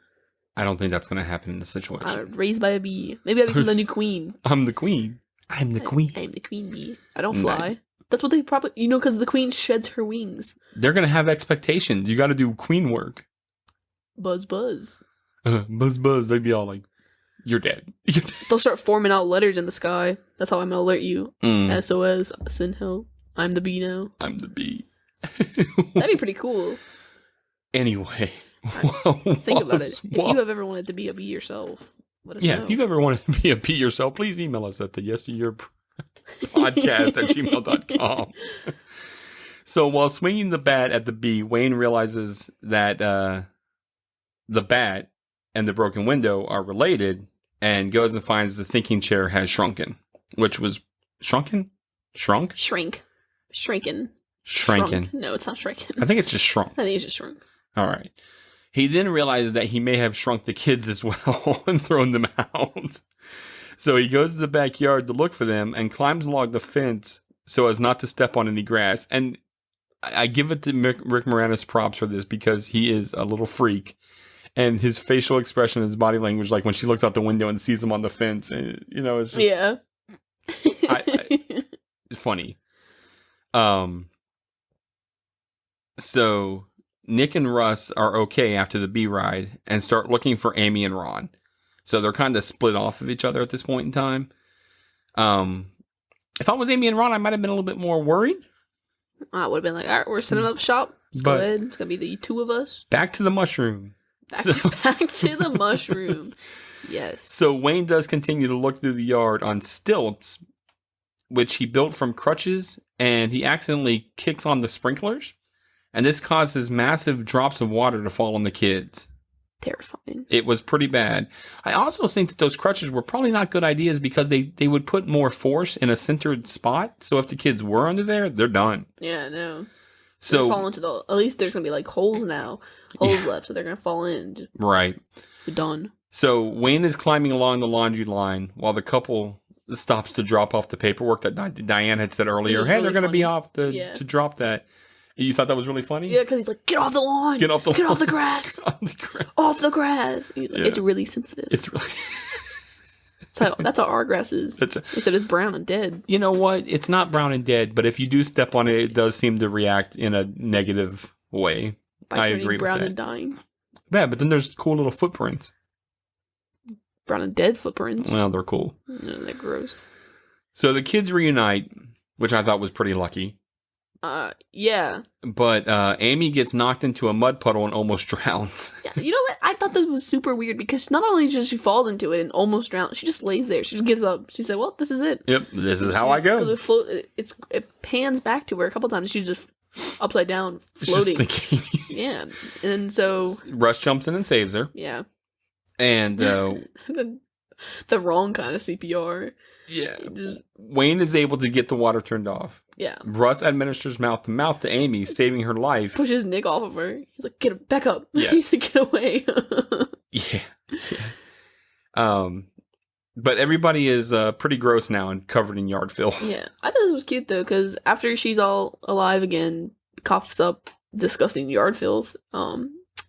S1: I don't think that's gonna happen in this situation.
S2: Raised by a bee. Maybe I'll become the new queen.
S1: I'm the queen. I'm the queen.
S2: I'm the queen bee. I don't fly. Nice. That's what they probably, because the queen sheds her wings.
S1: They're gonna have expectations. You gotta do queen work.
S2: Buzz, buzz.
S1: Buzz, buzz. They'd be all like, You're dead.
S2: They'll start forming out letters in the sky. That's how I'm gonna alert you. SOS, send help. I'm the bee now.
S1: I'm the bee.
S2: That'd be pretty cool.
S1: Anyway.
S2: Think about it. If you have ever wanted to be a bee yourself, let us know.
S1: If you've ever wanted to be a bee yourself, please email us at the yesteryearpodcast@gmail.com. So while swinging the bat at the bee, Wayne realizes that the bat and the broken window are related, and goes and finds the thinking chair has shrunken, which was shrunken? Shrunk?
S2: Shrinking.
S1: Shrinking.
S2: No, it's not shrinking.
S1: I think it's just shrunk.
S2: I think it's just shrunk.
S1: All right. He then realizes that he may have shrunk the kids as well and thrown them out. So he goes to the backyard to look for them and climbs along the fence so as not to step on any grass. And I give it to Rick Moranis props for this because he is a little freak. And his facial expression, his body language, like when she looks out the window and sees him on the fence, and, it's just...
S2: Yeah.
S1: It's funny. So Nick and Russ are okay after the bee ride and start looking for Amy and Ron. So they're kind of split off of each other at this point in time. If I was Amy and Ron, I might have been a little bit more worried.
S2: I would have been like, all right, we're setting up shop. Let's go ahead. It's going to be the two of us.
S1: Back to the mushroom.
S2: Back to the mushroom. Yes.
S1: So Wayne does continue to look through the yard on stilts, which he built from crutches, and he accidentally kicks on the sprinklers. And this causes massive drops of water to fall on the kids.
S2: Terrifying.
S1: It was pretty bad. I also think that those crutches were probably not good ideas because they would put more force in a centered spot. So if the kids were under there, they're done.
S2: Yeah, no.
S1: So
S2: they're fall into at least there's gonna be like holes left, so they're gonna fall in.
S1: Right.
S2: Done.
S1: So Wayne is climbing along the laundry line while the couple stops to drop off the paperwork that Diane had said earlier. Hey,
S2: really
S1: they're gonna
S2: funny.
S1: be off to drop that. You thought that was really funny?
S2: Yeah, because he's like, get off the lawn.
S1: Get off the
S2: grass.
S1: Off the grass.
S2: Off the grass. It's really sensitive.
S1: It's really...
S2: that's how our grass is. They said it's brown and dead.
S1: You know what? It's not brown and dead, but if you do step on it, it does seem to react in a negative way. I agree with that.
S2: Brown and dying.
S1: Yeah, but then there's cool little footprints.
S2: Brown and dead footprints.
S1: Well, they're cool.
S2: No, they're gross.
S1: So the kids reunite, which I thought was pretty lucky.
S2: Yeah.
S1: But Amy gets knocked into a mud puddle and almost drowns.
S2: Yeah, you know what? I thought this was super weird because not only does she falls into it and almost drowns, she just lays there. She just gives up. She said, "Well, this is it.
S1: Yep, this is how I go."
S2: It pans back to her a couple times. She's just upside down, floating.
S1: Just sinking.
S2: Yeah, and so
S1: Russ jumps in and saves her.
S2: Yeah,
S1: and
S2: the wrong kind of CPR.
S1: Yeah, Wayne is able to get the water turned off.
S2: Yeah.
S1: Russ administers mouth to mouth to Amy, saving her life.
S2: Pushes Nick off of her. He's like, "Get back up!"
S1: Yeah.
S2: He's like, "Get away!"
S1: Yeah. But everybody is pretty gross now and covered in yard filth.
S2: Yeah, I thought this was cute though because after she's all alive again, coughs up disgusting yard filth.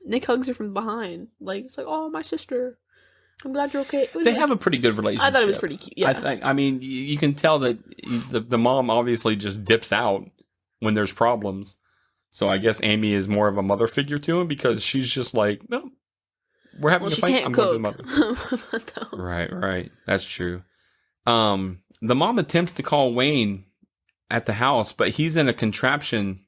S2: Nick hugs her from behind, like it's like, "Oh, my sister. I'm glad you're okay."
S1: They have a pretty good relationship.
S2: I thought it was pretty cute. Yeah.
S1: I mean, you can tell that the mom obviously just dips out when there's problems. So I guess Amy is more of a mother figure to him because she's just like, "No, we're having a fight. I'm going to the mother." Right. That's true. The mom attempts to call Wayne at the house, but he's in a contraption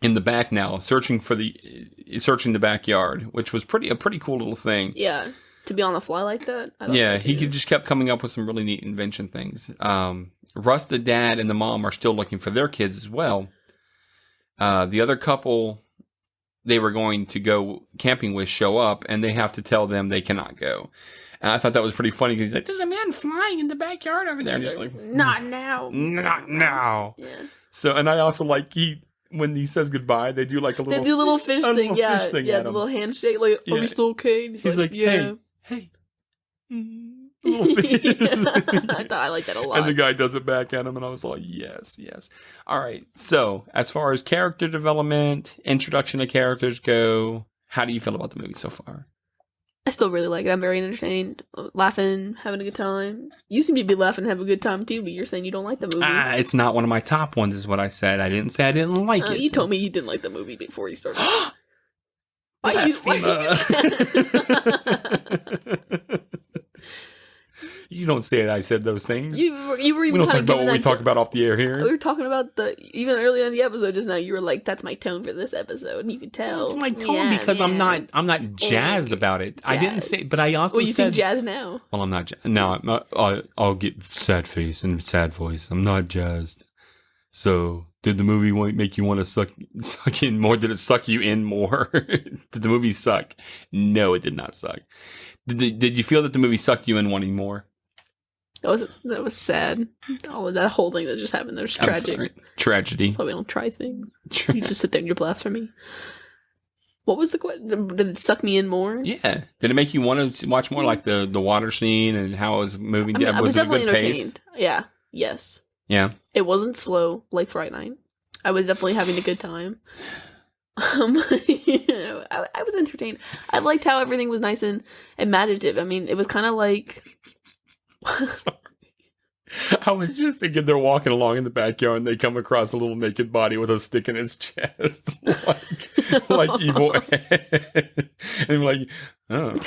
S1: in the back now, searching the backyard, which was a pretty cool little thing.
S2: Yeah. To be on the fly like that?
S1: Yeah, he just kept coming up with some really neat invention things. Russ, the dad, and the mom are still looking for their kids as well. The other couple they were going to go camping with show up, and they have to tell them they cannot go. And I thought that was pretty funny because he's like, "There's a man flying in the backyard over there." And just like,
S2: "Not now.
S1: Not now."
S2: Yeah.
S1: So, and I also like when he says goodbye, they do like a little...
S2: They do a little fish thing, yeah.
S1: Fish thing
S2: the little handshake, like, "Are we still okay?" And
S1: he's like,
S2: "Yeah.
S1: Hey. Little fish.
S2: I like that a lot.
S1: And the guy does it back at him, and I was like, yes. All right, so as far as character development, introduction to characters go, how do you feel about the movie so far?
S2: I still really like it. I'm very entertained, laughing, having a good time. You seem to be laughing and have a good time too, but you're saying you don't like the movie.
S1: It's not one of my top ones is what I said. I didn't say I didn't like it.
S2: You told me you didn't like the movie before you started.
S1: You don't say that I said those things.
S2: You were even
S1: we don't talk about what we talk about off the air here.
S2: We were talking about even earlier in the episode just now. You were like, "That's my tone for this episode," and you could tell.
S1: It's my tone because I'm not jazzed about it. I didn't say, but I also
S2: you
S1: said
S2: seem jazzed now.
S1: Well, I'm not. No, I'll get sad face and sad voice. I'm not jazzed. So, did the movie make you want to suck in more? Did it suck you in more? Did the movie suck? No, it did not suck. Did you feel that the movie sucked you in wanting more?
S2: That was sad. All of that whole thing that just happened there was tragic.
S1: Tragedy.
S2: So we don't try things. You just sit there and you're blasphemy. What was the question? Did it suck me in more?
S1: Yeah. Did it make you want to watch more, like the water scene and how it was moving?
S2: I mean, I was
S1: it a
S2: definitely
S1: good
S2: entertained.
S1: pace?
S2: Yeah. Yes.
S1: Yeah.
S2: It wasn't slow like Fright Night. I was definitely having a good time. Yeah, I was entertained. I liked how everything was nice and imaginative. I mean, it was kind of like...
S1: Sorry. I was just thinking they're walking along in the backyard and they come across a little naked body with a stick in his chest. like evil Ed. And I'm like, oh,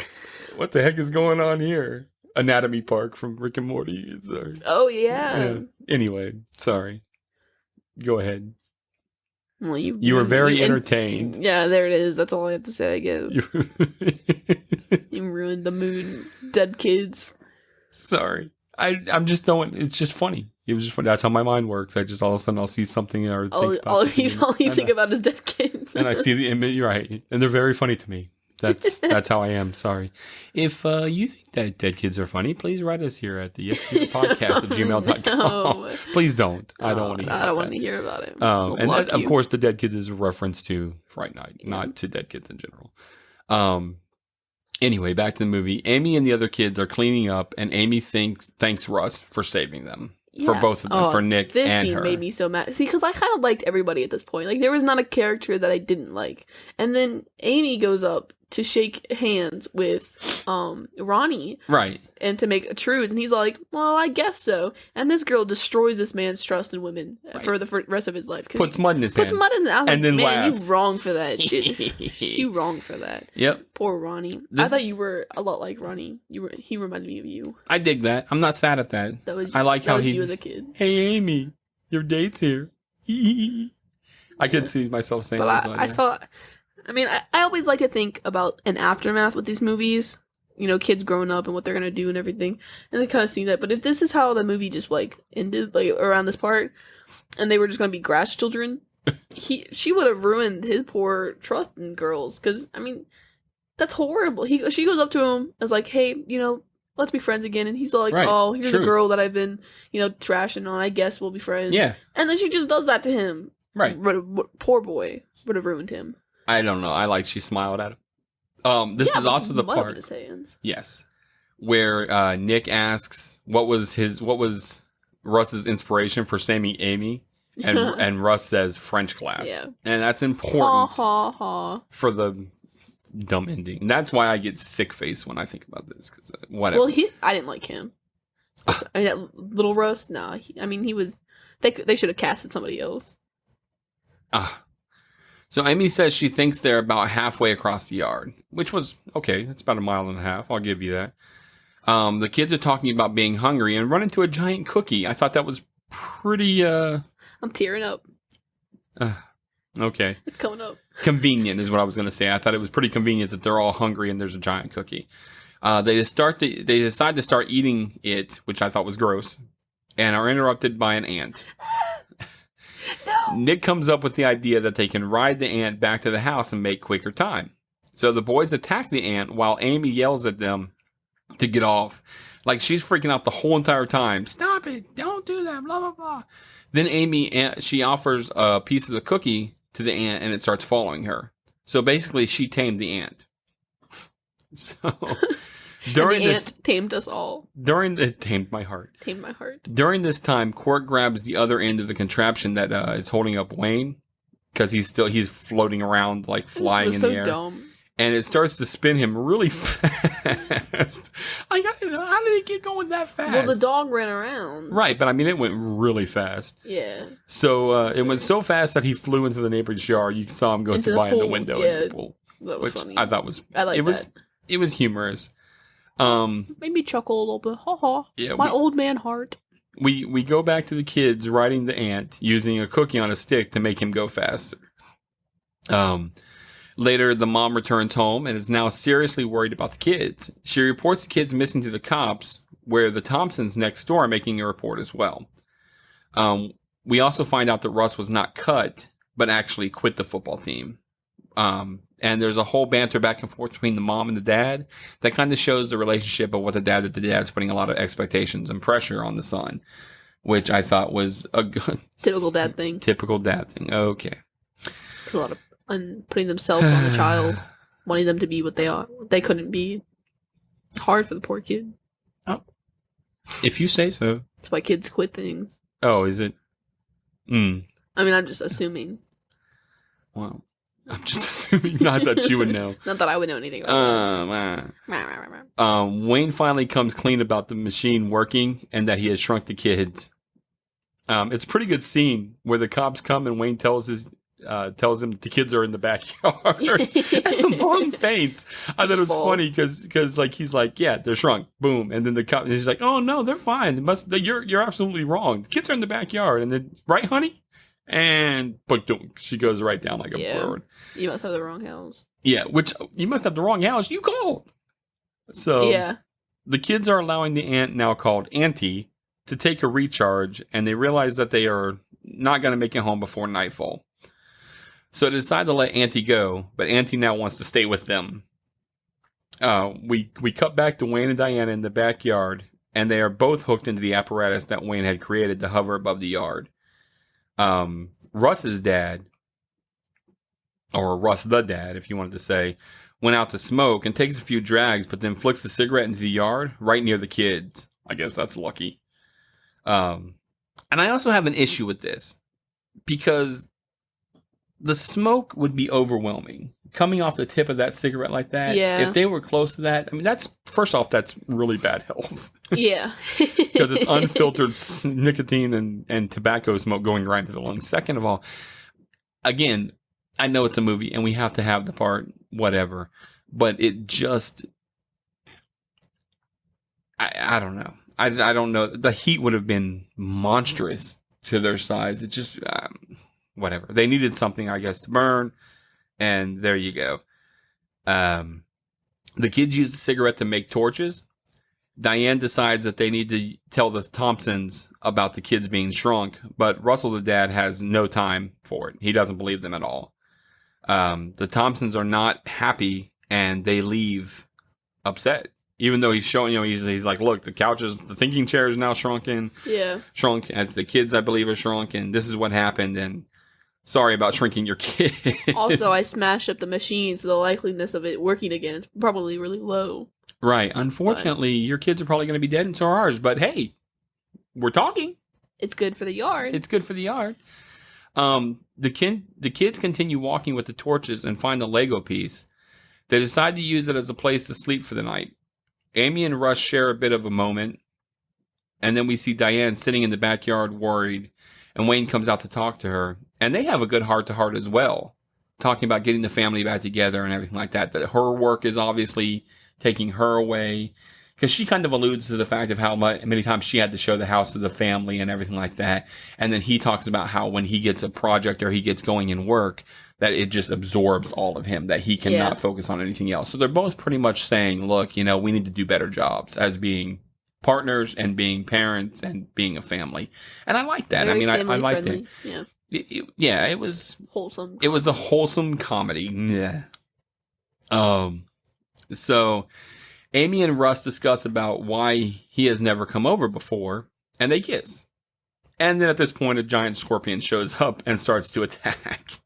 S1: what the heck is going on here? Anatomy Park from Rick and Morty.
S2: Oh, yeah.
S1: Anyway, sorry. Go ahead.
S2: Well,
S1: you were very entertained.
S2: Yeah, there it is. That's all I have to say, I guess. You ruined the mood. Dead kids.
S1: Sorry. I'm just throwing. It's just funny. It was just funny. That's how my mind works. I just all of a sudden I'll see something or think about
S2: all
S1: something.
S2: you think about is dead kids.
S1: And I see the image. You're right, and they're very funny to me. That's how I am. Sorry. If you think that dead kids are funny, please write us here at the podcast@gmail.com.
S2: No.
S1: Please don't. I don't want to hear
S2: I don't want to hear about it.
S1: And that, of course, the dead kids is a reference to Fright Night, not to dead kids in general. Anyway, back to the movie. Amy and the other kids are cleaning up, and Amy thanks Russ for saving them. For both of them, for Nick and her.
S2: This scene made me so mad. See, because I kind of liked everybody at this point. Like, there was not a character that I didn't like. And then Amy goes up to shake hands with Ronnie.
S1: Right.
S2: And to make a truce. And he's like, well, I guess so. And this girl destroys this man's trust in women for the rest of his life.
S1: Puts mud in his hand.
S2: Puts mud in his hand.
S1: And then
S2: man,
S1: laughs.
S2: you wrong for that. You wrong for that.
S1: Yep.
S2: Poor Ronnie. I thought you were a lot like Ronnie. He reminded me of you.
S1: I dig that. I'm not sad at that.
S2: That was
S1: I like how
S2: you as a kid.
S1: Hey, Amy, your date's here. I could see myself saying something like that.
S2: I always like to think about an aftermath with these movies. You know, kids growing up and what they're going to do and everything. And I kind of see that. But if this is how the movie just, like, ended, like, around this part, and they were just going to be grass children, she would have ruined his poor trust in girls. Because, I mean, that's horrible. She goes up to him and is like, hey, you know, let's be friends again. And he's like, oh, here's a girl that I've been, you know, trashing on. I guess we'll be friends.
S1: Yeah.
S2: And then she just does that to him.
S1: Right.
S2: Poor boy. Would have ruined him.
S1: I don't know. I like she smiled at him. This is also the part.
S2: In his hands.
S1: Yes. Where Nick asks what was Russ's inspiration for saving Amy, and Russ says French class. Yeah. And that's important for the dumb ending. And that's why I get sick face when I think about this, because whatever.
S2: Well, I didn't like him. I mean, that little Russ, no. He was. They should have casted somebody else.
S1: So Amy says she thinks they're about halfway across the yard, which was okay. It's about 1.5 miles. I'll give you that. The kids are talking about being hungry and run into a giant cookie. I thought that was pretty. I'm
S2: tearing up.
S1: Okay.
S2: It's coming up.
S1: Convenient is what I was going to say. I thought it was pretty convenient that they're all hungry and there's a giant cookie. They decide to start eating it, which I thought was gross, and are interrupted by an ant.
S2: No.
S1: Nick comes up with the idea that they can ride the ant back to the house and make quicker time. So the boys attack the ant while Amy yells at them to get off. Like, she's freaking out the whole entire time. Stop it. Don't do that. Blah, blah, blah. Then she offers a piece of the cookie to the ant and it starts following her. So basically she tamed the ant. So...
S2: During and the ant tamed us all.
S1: Tamed my heart.
S2: Tamed my heart.
S1: During this time, Quark grabs the other end of the contraption that is holding up Wayne, because he's floating around, like, flying in the air.
S2: Dumb.
S1: And it starts to spin him really fast. How did it get going that fast?
S2: Well, the dog ran around.
S1: Right, but I mean, it went really fast.
S2: Yeah.
S1: So it went so fast that he flew into the neighbor's yard. You saw him go through by in the window into the pool.
S2: That was funny.
S1: I thought it was humorous.
S2: Made me chuckle a little bit. Ha ha. Yeah, my old man heart.
S1: We go back to the kids riding the ant using a cookie on a stick to make him go faster. Later, the mom returns home and is now seriously worried about the kids. She reports the kids missing to the cops, where the Thompsons next door are making a report as well. We also find out that Russ was not cut, but actually quit the football team. And there's a whole banter back and forth between the mom and the dad that kind of shows the relationship of what the dad's putting a lot of expectations and pressure on the son, which I thought was a good
S2: typical dad thing.
S1: Okay.
S2: Put a lot of on putting themselves on the child, wanting them to be what they are. They couldn't be. It's hard for the poor kid.
S1: Oh, if you say so.
S2: That's why kids quit things.
S1: Oh, is it?
S2: I mean, I'm just assuming.
S1: Wow. I'm just assuming, not that you would know.
S2: Not that I would know anything about
S1: Wayne finally comes clean about the machine working and that he has shrunk the kids. It's a pretty good scene where the cops come and Wayne tells him the kids are in the backyard. And the mom faints. I thought it was funny because like he's like, yeah, they're shrunk. Boom. And then the cop, and he's like, oh no, they're fine. You're absolutely wrong. The kids are in the backyard. And then, right, honey? And she goes right down like a bird.
S2: You must have the wrong house.
S1: Yeah, which you must have the wrong house. You called. So
S2: yeah, the
S1: kids are allowing the aunt, now called Anty, to take a recharge, and they realize that they are not going to make it home before nightfall. So they decide to let Anty go, but Anty now wants to stay with them. We cut back to Wayne and Diana in the backyard, and they are both hooked into the apparatus that Wayne had created to hover above the yard. Russ's dad, or Russ the dad, if you wanted to say, went out to smoke and takes a few drags, but then flicks the cigarette into the yard right near the kids. I guess that's lucky. And I also have an issue with this because the smoke would be overwhelming coming off the tip of that cigarette like that.
S2: Yeah.
S1: If they were close to that, I mean, that's really bad health.
S2: Yeah.
S1: Because it's unfiltered nicotine and tobacco smoke going right into the lungs. Second of all, again, I know it's a movie and we have to have the part, whatever, but it just, I don't know. I don't know. The heat would have been monstrous to their size. It just, whatever. They needed something, I guess, to burn. And there you go. The kids use the cigarette to make torches. Diane decides that they need to tell the Thompsons about the kids being shrunk, but Russell, the dad, has no time for it. He doesn't believe them at all. The Thompsons are not happy, and they leave upset. Even though he's showing, he's like, look, the thinking chair is now shrunken.
S2: Yeah.
S1: Shrunk, as the kids, I believe, are shrunk, and this is what happened, and sorry about shrinking your kids.
S2: Also, I smashed up the machine, so the likeliness of it working again is probably really low.
S1: Right. Unfortunately, your kids are probably going to be dead, and so are ours. But hey, we're talking.
S2: It's good for the yard.
S1: It's good for the yard. The kids continue walking with the torches and find the Lego piece. They decide to use it as a place to sleep for the night. Amy and Russ share a bit of a moment, and then we see Diane sitting in the backyard worried, and Wayne comes out to talk to her, and they have a good heart-to-heart as well, talking about getting the family back together and everything like that, that her work is obviously taking her away, because she kind of alludes to the fact of how many times she had to show the house to the family and everything like that, and then he talks about how when he gets a project or he gets going in work, that it just absorbs all of him, that he cannot focus on anything else. So they're both pretty much saying, look, we need to do better jobs as being partners and being parents and being a family. And I like that.
S2: Very
S1: I liked
S2: friendly.
S1: it. Yeah. It was
S2: wholesome.
S1: It was a wholesome comedy. Yeah. So Amy and Russ discuss about why he has never come over before, and they kiss. And then at this point, a giant scorpion shows up and starts to attack.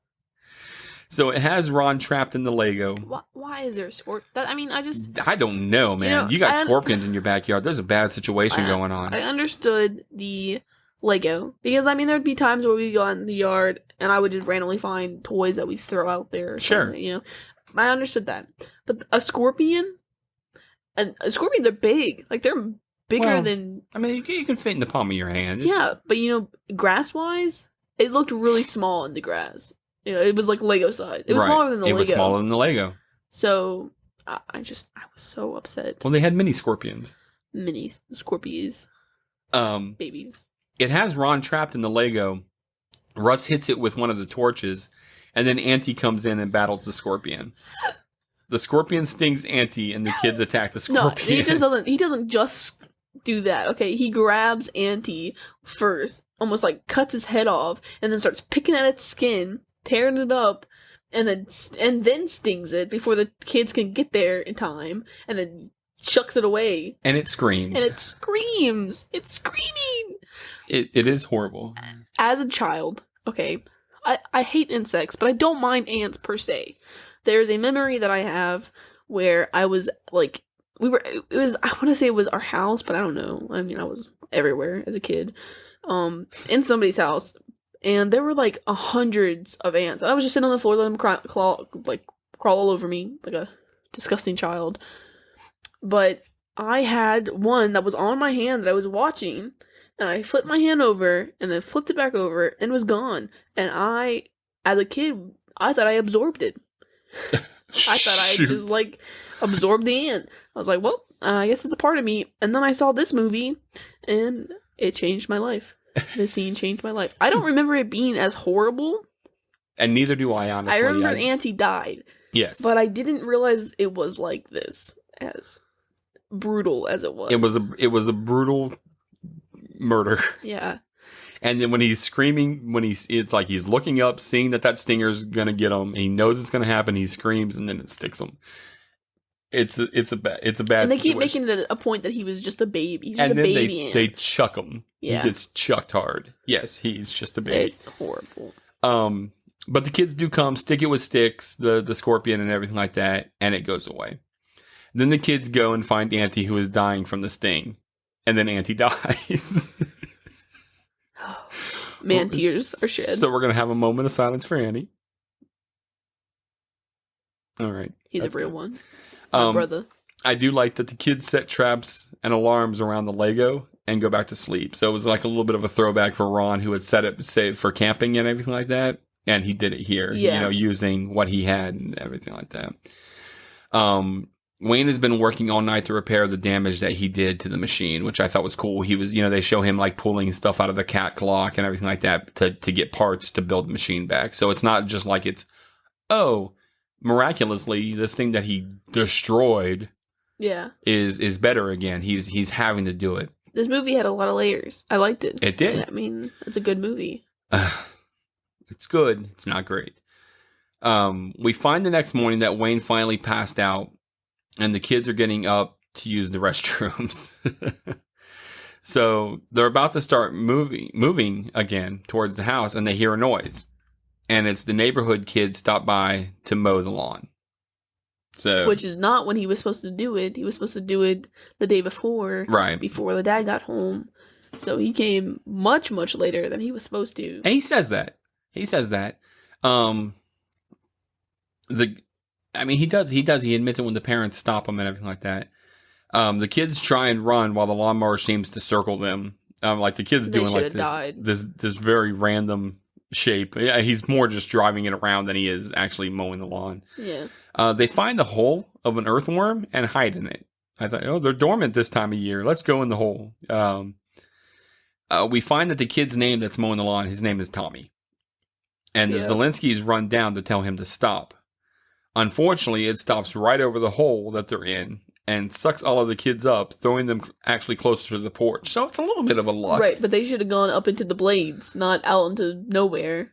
S1: So it has Ron trapped in the Lego.
S2: Why is there a scorpion?
S1: I don't know, man. You got scorpions in your backyard. There's a bad situation going on.
S2: I understood the Lego. Because, there'd be times where we go out in the yard and I would just randomly find toys that we throw out there. Or something, I understood that. But a scorpion? And scorpions are big. Like, they're bigger than...
S1: you can fit in the palm of your hand.
S2: Yeah, but, grass-wise, it looked really small in the grass. It was like Lego size. It was smaller than the Lego.
S1: It was smaller than the Lego.
S2: So, I was so upset.
S1: Well, they had mini scorpions.
S2: Mini scorpions. Babies.
S1: It has Ron trapped in the Lego. Russ hits it with one of the torches, and then Anty comes in and battles the scorpion. The scorpion stings Anty, and the kids attack the scorpion.
S2: No, he doesn't just do that, okay? He grabs Anty first, almost like cuts his head off, and then starts picking at its skin, tearing it up, and then stings it before the kids can get there in time, and then chucks it away.
S1: And it screams.
S2: It's screaming!
S1: It is horrible.
S2: As a child, okay, I hate insects, but I don't mind ants per se. There's a memory that I have where I was like, it was, I want to say it was our house, but I don't know. I mean, I was everywhere as a kid, in somebody's house, and there were like hundreds of ants, and I was just sitting on the floor, letting them crawl all over me like a disgusting child. But I had one that was on my hand that I was watching, and I flipped my hand over, and then flipped it back over, and it was gone. And I, as a kid, I thought I absorbed it. I thought I just, like, absorbed the ant. I was like, well, I guess it's a part of me. And then I saw this movie, and it changed my life. The scene changed my life. I don't remember it being as horrible.
S1: And neither do I, honestly.
S2: I remember Anty died.
S1: Yes.
S2: But I didn't realize it was like this, as brutal as it was.
S1: It was a brutal murder.
S2: Yeah.
S1: And then when he's screaming, it's like he's looking up, seeing that stinger's gonna get him. He knows it's gonna happen. He screams, and then it sticks him. It's a bad. And
S2: they keep making it a point that he was just a baby. He's just
S1: and
S2: a
S1: then
S2: baby ant.
S1: they chuck him.
S2: Yeah.
S1: He gets chucked hard. Yes, he's just a baby.
S2: It's horrible.
S1: But the kids do come, stick it with sticks, the scorpion and everything like that, and it goes away. Then the kids go and find Anty, who is dying from the sting, and then Anty dies.
S2: Man, tears are shed.
S1: So we're going to have a moment of silence for Anty. All right.
S2: He's a real one. My brother.
S1: I do like that the kids set traps and alarms around the Lego and go back to sleep. So it was like a little bit of a throwback for Ron, who had set it, say, for camping and everything like that. And he did it here, using what he had and everything like that. Wayne has been working all night to repair the damage that he did to the machine, which I thought was cool. He was, they show him like pulling stuff out of the cat clock and everything like that to get parts to build the machine back. So it's not just like miraculously this thing that he destroyed is better again. He's having to do it.
S2: This movie had a lot of layers. I liked it.
S1: It did.
S2: Yeah, I mean, it's a good movie.
S1: It's good. It's not great. We find the next morning that Wayne finally passed out, and the kids are getting up to use the restrooms. So they're about to start moving again towards the house, and they hear a noise. And it's the neighborhood kids stop by to mow the lawn. So,
S2: which is not when he was supposed to do it. He was supposed to do it the day before.
S1: Right. Before
S2: the dad got home. So he came much, much later than he was supposed to.
S1: And he says that. He does. He admits it when the parents stop him and everything like that. The kids try and run while the lawnmower seems to circle them. Like the kids doing like this very random shape. Yeah, he's more just driving it around than he is actually mowing the lawn.
S2: Yeah.
S1: They find the hole of an earthworm and hide in it. I thought, they're dormant this time of year. Let's go in the hole. We find that the kid's name that's mowing the lawn, his name is Tommy. And the Zelenskys run down to tell him to stop. Unfortunately, it stops right over the hole that they're in and sucks all of the kids up, throwing them actually closer to the porch. So it's a little bit of a luck.
S2: Right, but they should have gone up into the blades, not out into nowhere.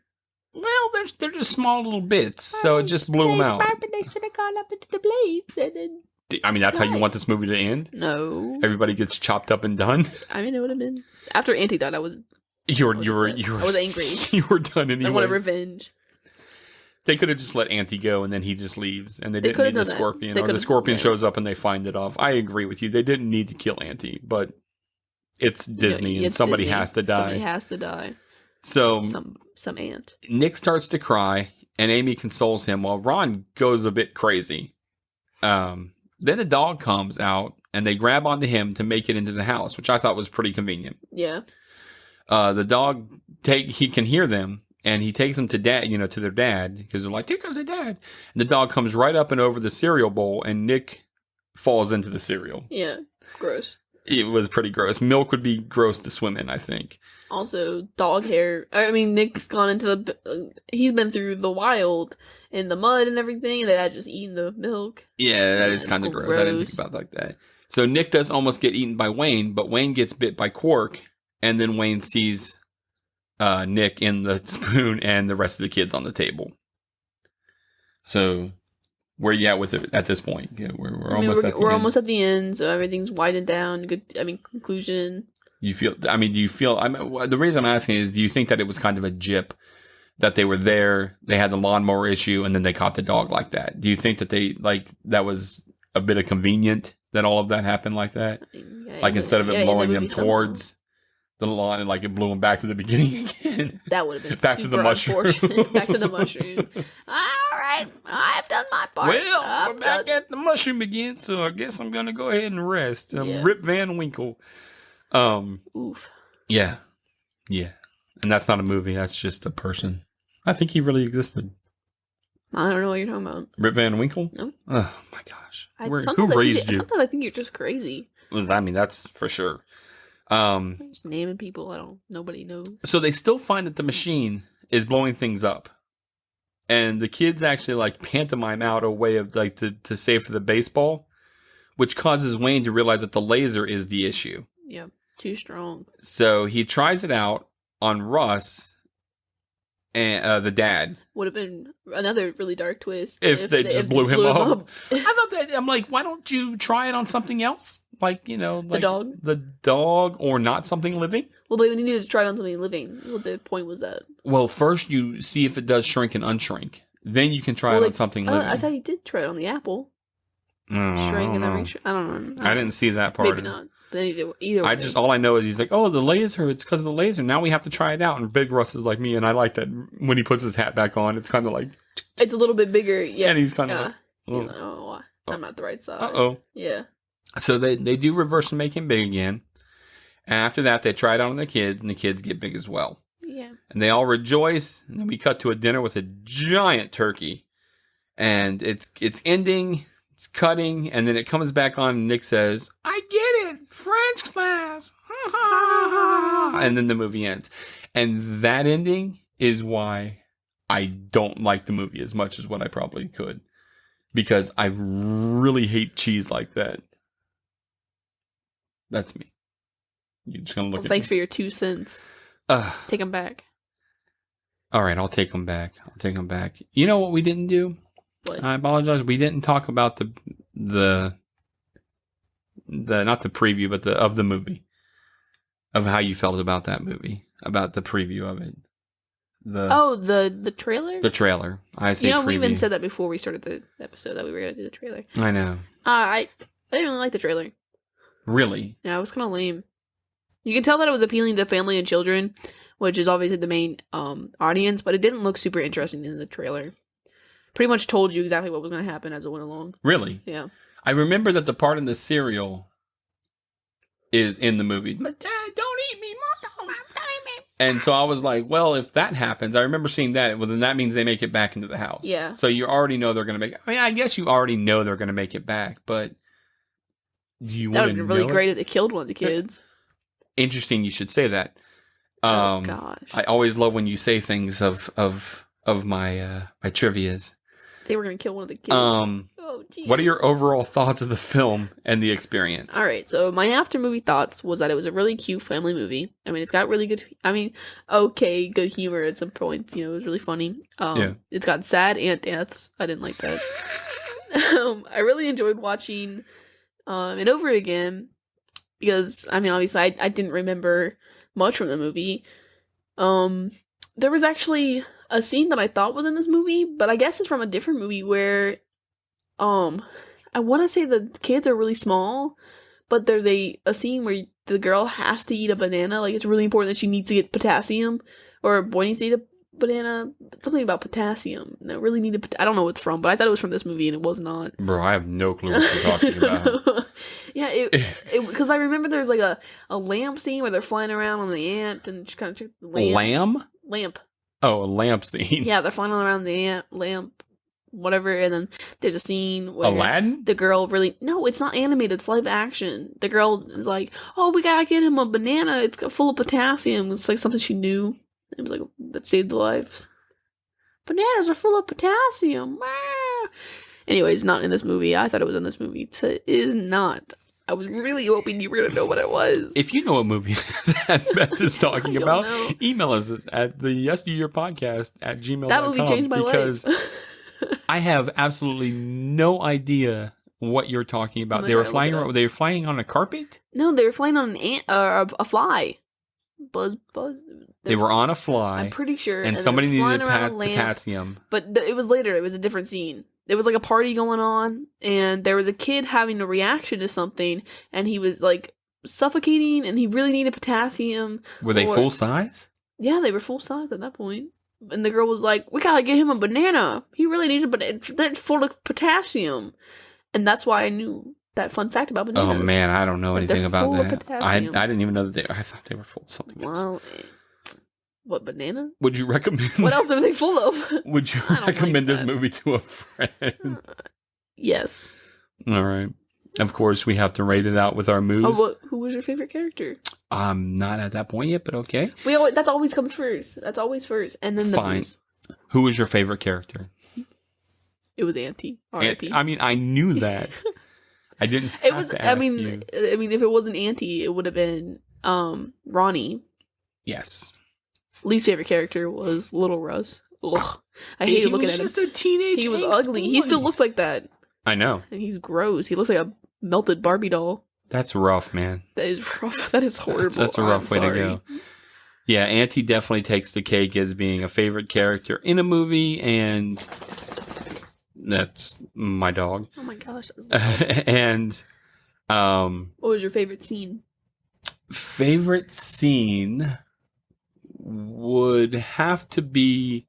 S1: Well, they're just small little bits, so it just blew them out.
S2: They should have gone up into the blades and then...
S1: I mean, that's how you want this movie to end?
S2: No.
S1: Everybody gets chopped up and done?
S2: I mean, it would have been... After Anty died, I was angry.
S1: You were done anyway.
S2: I wanted revenge.
S1: They could have just let Anty go and then he just leaves and they didn't need the scorpion. Or the scorpion shows up and they find it off. I agree with you. They didn't need to kill Anty, but it's Disney and somebody has to die.
S2: Somebody has to die.
S1: So
S2: some ant.
S1: Nick starts to cry and Amy consoles him while Ron goes a bit crazy. Then a dog comes out and they grab onto him to make it into the house, which I thought was pretty convenient.
S2: Yeah.
S1: The dog he can hear them and he takes them to to their dad because they're like, here goes the dad. And the dog comes right up and over the cereal bowl and Nick falls into the cereal.
S2: Yeah. Gross.
S1: It was pretty gross. Milk would be gross to swim in, I think.
S2: Also, dog hair. I mean, Nick's gone into he's been through the wild in the mud and everything, and they'd just eaten the milk.
S1: Yeah, that is kind of gross. I didn't think about it like that. So Nick does almost get eaten by Wayne, but Wayne gets bit by Quark, and then Wayne sees Nick in the spoon and the rest of the kids on the table. So, where are you at with it at this point? Yeah, we're
S2: almost at the end, so everything's widened down. Good. I mean, conclusion.
S1: Do you feel? The reason I'm asking is, do you think that it was kind of a jip that they were there, they had the lawnmower issue, and then they caught the dog like that. Do you think that that was a bit of convenient that all of that happened like that?
S2: I mean,
S1: Like instead of it blowing them
S2: somehow.
S1: towards the lawn and like it blew them back to the beginning again.
S2: That would have been
S1: back to the mushroom.
S2: Back to the mushroom. All right, I've done my part.
S1: Well, we're back at the mushroom again, so I guess I'm gonna go ahead and rest. Rip Van Winkle.
S2: Oof.
S1: Yeah. And that's not a movie. That's just a person. I think he really existed.
S2: I don't know what you're talking about.
S1: Rip Van Winkle?
S2: No.
S1: Oh my gosh.
S2: Who
S1: raised you?
S2: Sometimes I think you're just crazy.
S1: I mean, that's for sure.
S2: Just naming people nobody knows.
S1: So they still find that the machine is blowing things up. And the kids actually like pantomime out a way of like to save for the baseball, which causes Wayne to realize that the laser is the issue.
S2: Yep. Too strong.
S1: So he tries it out on Russ and the dad.
S2: Would have been another really dark twist
S1: if they just blew him up.
S2: I
S1: thought that, I'm like, why don't you try it on something else? Like, like the dog or not something living?
S2: Well, they needed to try it on something living. What the point was that?
S1: Well, first you see if it does shrink and unshrink. Then you can try it on something living.
S2: I thought he did try it on the apple. Shrink and then reshrink. I don't know.
S1: I didn't see that part.
S2: Maybe not. But either way.
S1: All I know is he's like, oh, the laser. It's because of the laser. Now we have to try it out. And Big Russ is like me, and I like that when he puts his hat back on. It's kind of like
S2: it's a little bit bigger. Yeah,
S1: and he's kind of
S2: I'm not the right size. Yeah.
S1: So they do reverse and make him big again. And after that, they try it out on the kids, and the kids get big as well.
S2: Yeah.
S1: And they all rejoice. And then we cut to a dinner with a giant turkey, and it's ending. It's cutting, and then it comes back on, and Nick says, I get it! French class! And then the movie ends. And that ending is why I don't like the movie as much as what I probably could. Because I really hate cheese like that. That's me. You're just going to look at me.
S2: Thanks for your 2 cents. Take them back.
S1: All right, I'll take them back. You know what we didn't do?
S2: What?
S1: I apologize. We didn't talk about the not the preview, but of the movie, of how you felt about that movie, about the preview of it.
S2: The trailer.
S1: The trailer. I say preview.
S2: We even said that before we started the episode that we were gonna do the trailer.
S1: I know.
S2: I didn't really like the trailer.
S1: Really?
S2: Yeah, it was kind of lame. You can tell that it was appealing to family and children, which is obviously the main audience, but it didn't look super interesting in the trailer. Pretty much told you exactly what was going to happen as it went along.
S1: Really?
S2: Yeah.
S1: I remember that the part in the cereal is in the movie. But Dad, don't eat me, Mom. Don't eat me. And so I was like, well, if that happens, I remember seeing that. Well, then that means they make it back into the house.
S2: Yeah.
S1: So you already know they're going to make it. I mean, I guess you already know they're going to make it back, but do you want to know? That would have been
S2: really great if they killed one of the kids.
S1: Interesting you should say that.
S2: Oh, gosh.
S1: I always love when you say things of my trivias.
S2: They were going to kill one of the kids.
S1: What are your overall thoughts of the film and the experience?
S2: All right, so my after movie thoughts was that it was a really cute family movie. I mean, it's got really good, good humor at some points. It was really funny. It's got sad aunt deaths. I didn't like that. I really enjoyed watching it over again because, obviously I didn't remember much from the movie. There was actually a scene that I thought was in this movie, but I guess it's from a different movie where, I want to say the kids are really small, but there's a scene where the girl has to eat a banana. Like, it's really important that she needs to get potassium, or a boy needs to eat a banana. Something about potassium. That really needed. I don't know what it's from, but I thought it was from this movie, and it was not.
S1: Bro, I have no clue what you're talking about.
S2: Yeah, it because I remember there's like a lamp scene where they're flying around on the ant and she kind of check the lamp. Lamp.
S1: Oh, a lamp scene.
S2: Yeah, they're flying around the lamp, whatever, and then there's a scene where
S1: Aladdin?
S2: The girl no, it's not animated, it's live action. The girl is like, oh, we gotta get him a banana, it's full of potassium. It's like something she knew. It was like, that saved the lives. Bananas are full of potassium. Anyways, not in this movie. I thought it was in this movie. It is not. I was really hoping you were going to know what it was.
S1: If you know a movie that Beth is talking about, email us at the yesteryearpodcast@gmail.com.
S2: That movie changed my life.
S1: I have absolutely no idea what you're talking about. They were flying on a carpet?
S2: No, they were flying on an ant, a fly. Buzz.
S1: They were on a fly.
S2: I'm pretty sure.
S1: And somebody needed
S2: lamp,
S1: potassium.
S2: But it was later. It was a different scene. There was like a party going on, and there was a kid having a reaction to something, and he was like suffocating, and he really needed potassium.
S1: Were they full size?
S2: Yeah, they were full size at that point. And the girl was like, "We gotta get him a banana. He really needs a banana that's full of potassium." And that's why I knew that fun fact about bananas.
S1: Oh man, I don't know anything about that. I
S2: Potassium.
S1: didn't even know that I thought they were full of something else.
S2: Well, what, banana?
S1: Would you recommend?
S2: What else are they full of?
S1: Would you recommend this movie to a friend?
S2: Yes.
S1: All right. Of course, we have to rate it out with our moves.
S2: Who was your favorite character?
S1: I'm not at that point yet, but okay.
S2: That always comes first. That's always first, and then the
S1: Fine.
S2: moves.
S1: Who was your favorite character?
S2: It was Anty. R.I.P.
S1: I mean, I knew that. I didn't.
S2: It was. I mean, if it wasn't Anty, it would have been Ronnie.
S1: Yes.
S2: Least favorite character was Little Russ. Ugh. I hated looking at him.
S1: He was just a teenage.
S2: He was ugly. Boy. He still looked like that.
S1: I know.
S2: And he's gross. He looks like a melted Barbie doll.
S1: That's rough, man.
S2: That is rough. That is horrible.
S1: That's a rough way to go. Yeah, Anty definitely takes the cake as being a favorite character in a movie, and that's my dog.
S2: Oh my gosh.
S1: And
S2: what was your favorite scene?
S1: Favorite scene would have to be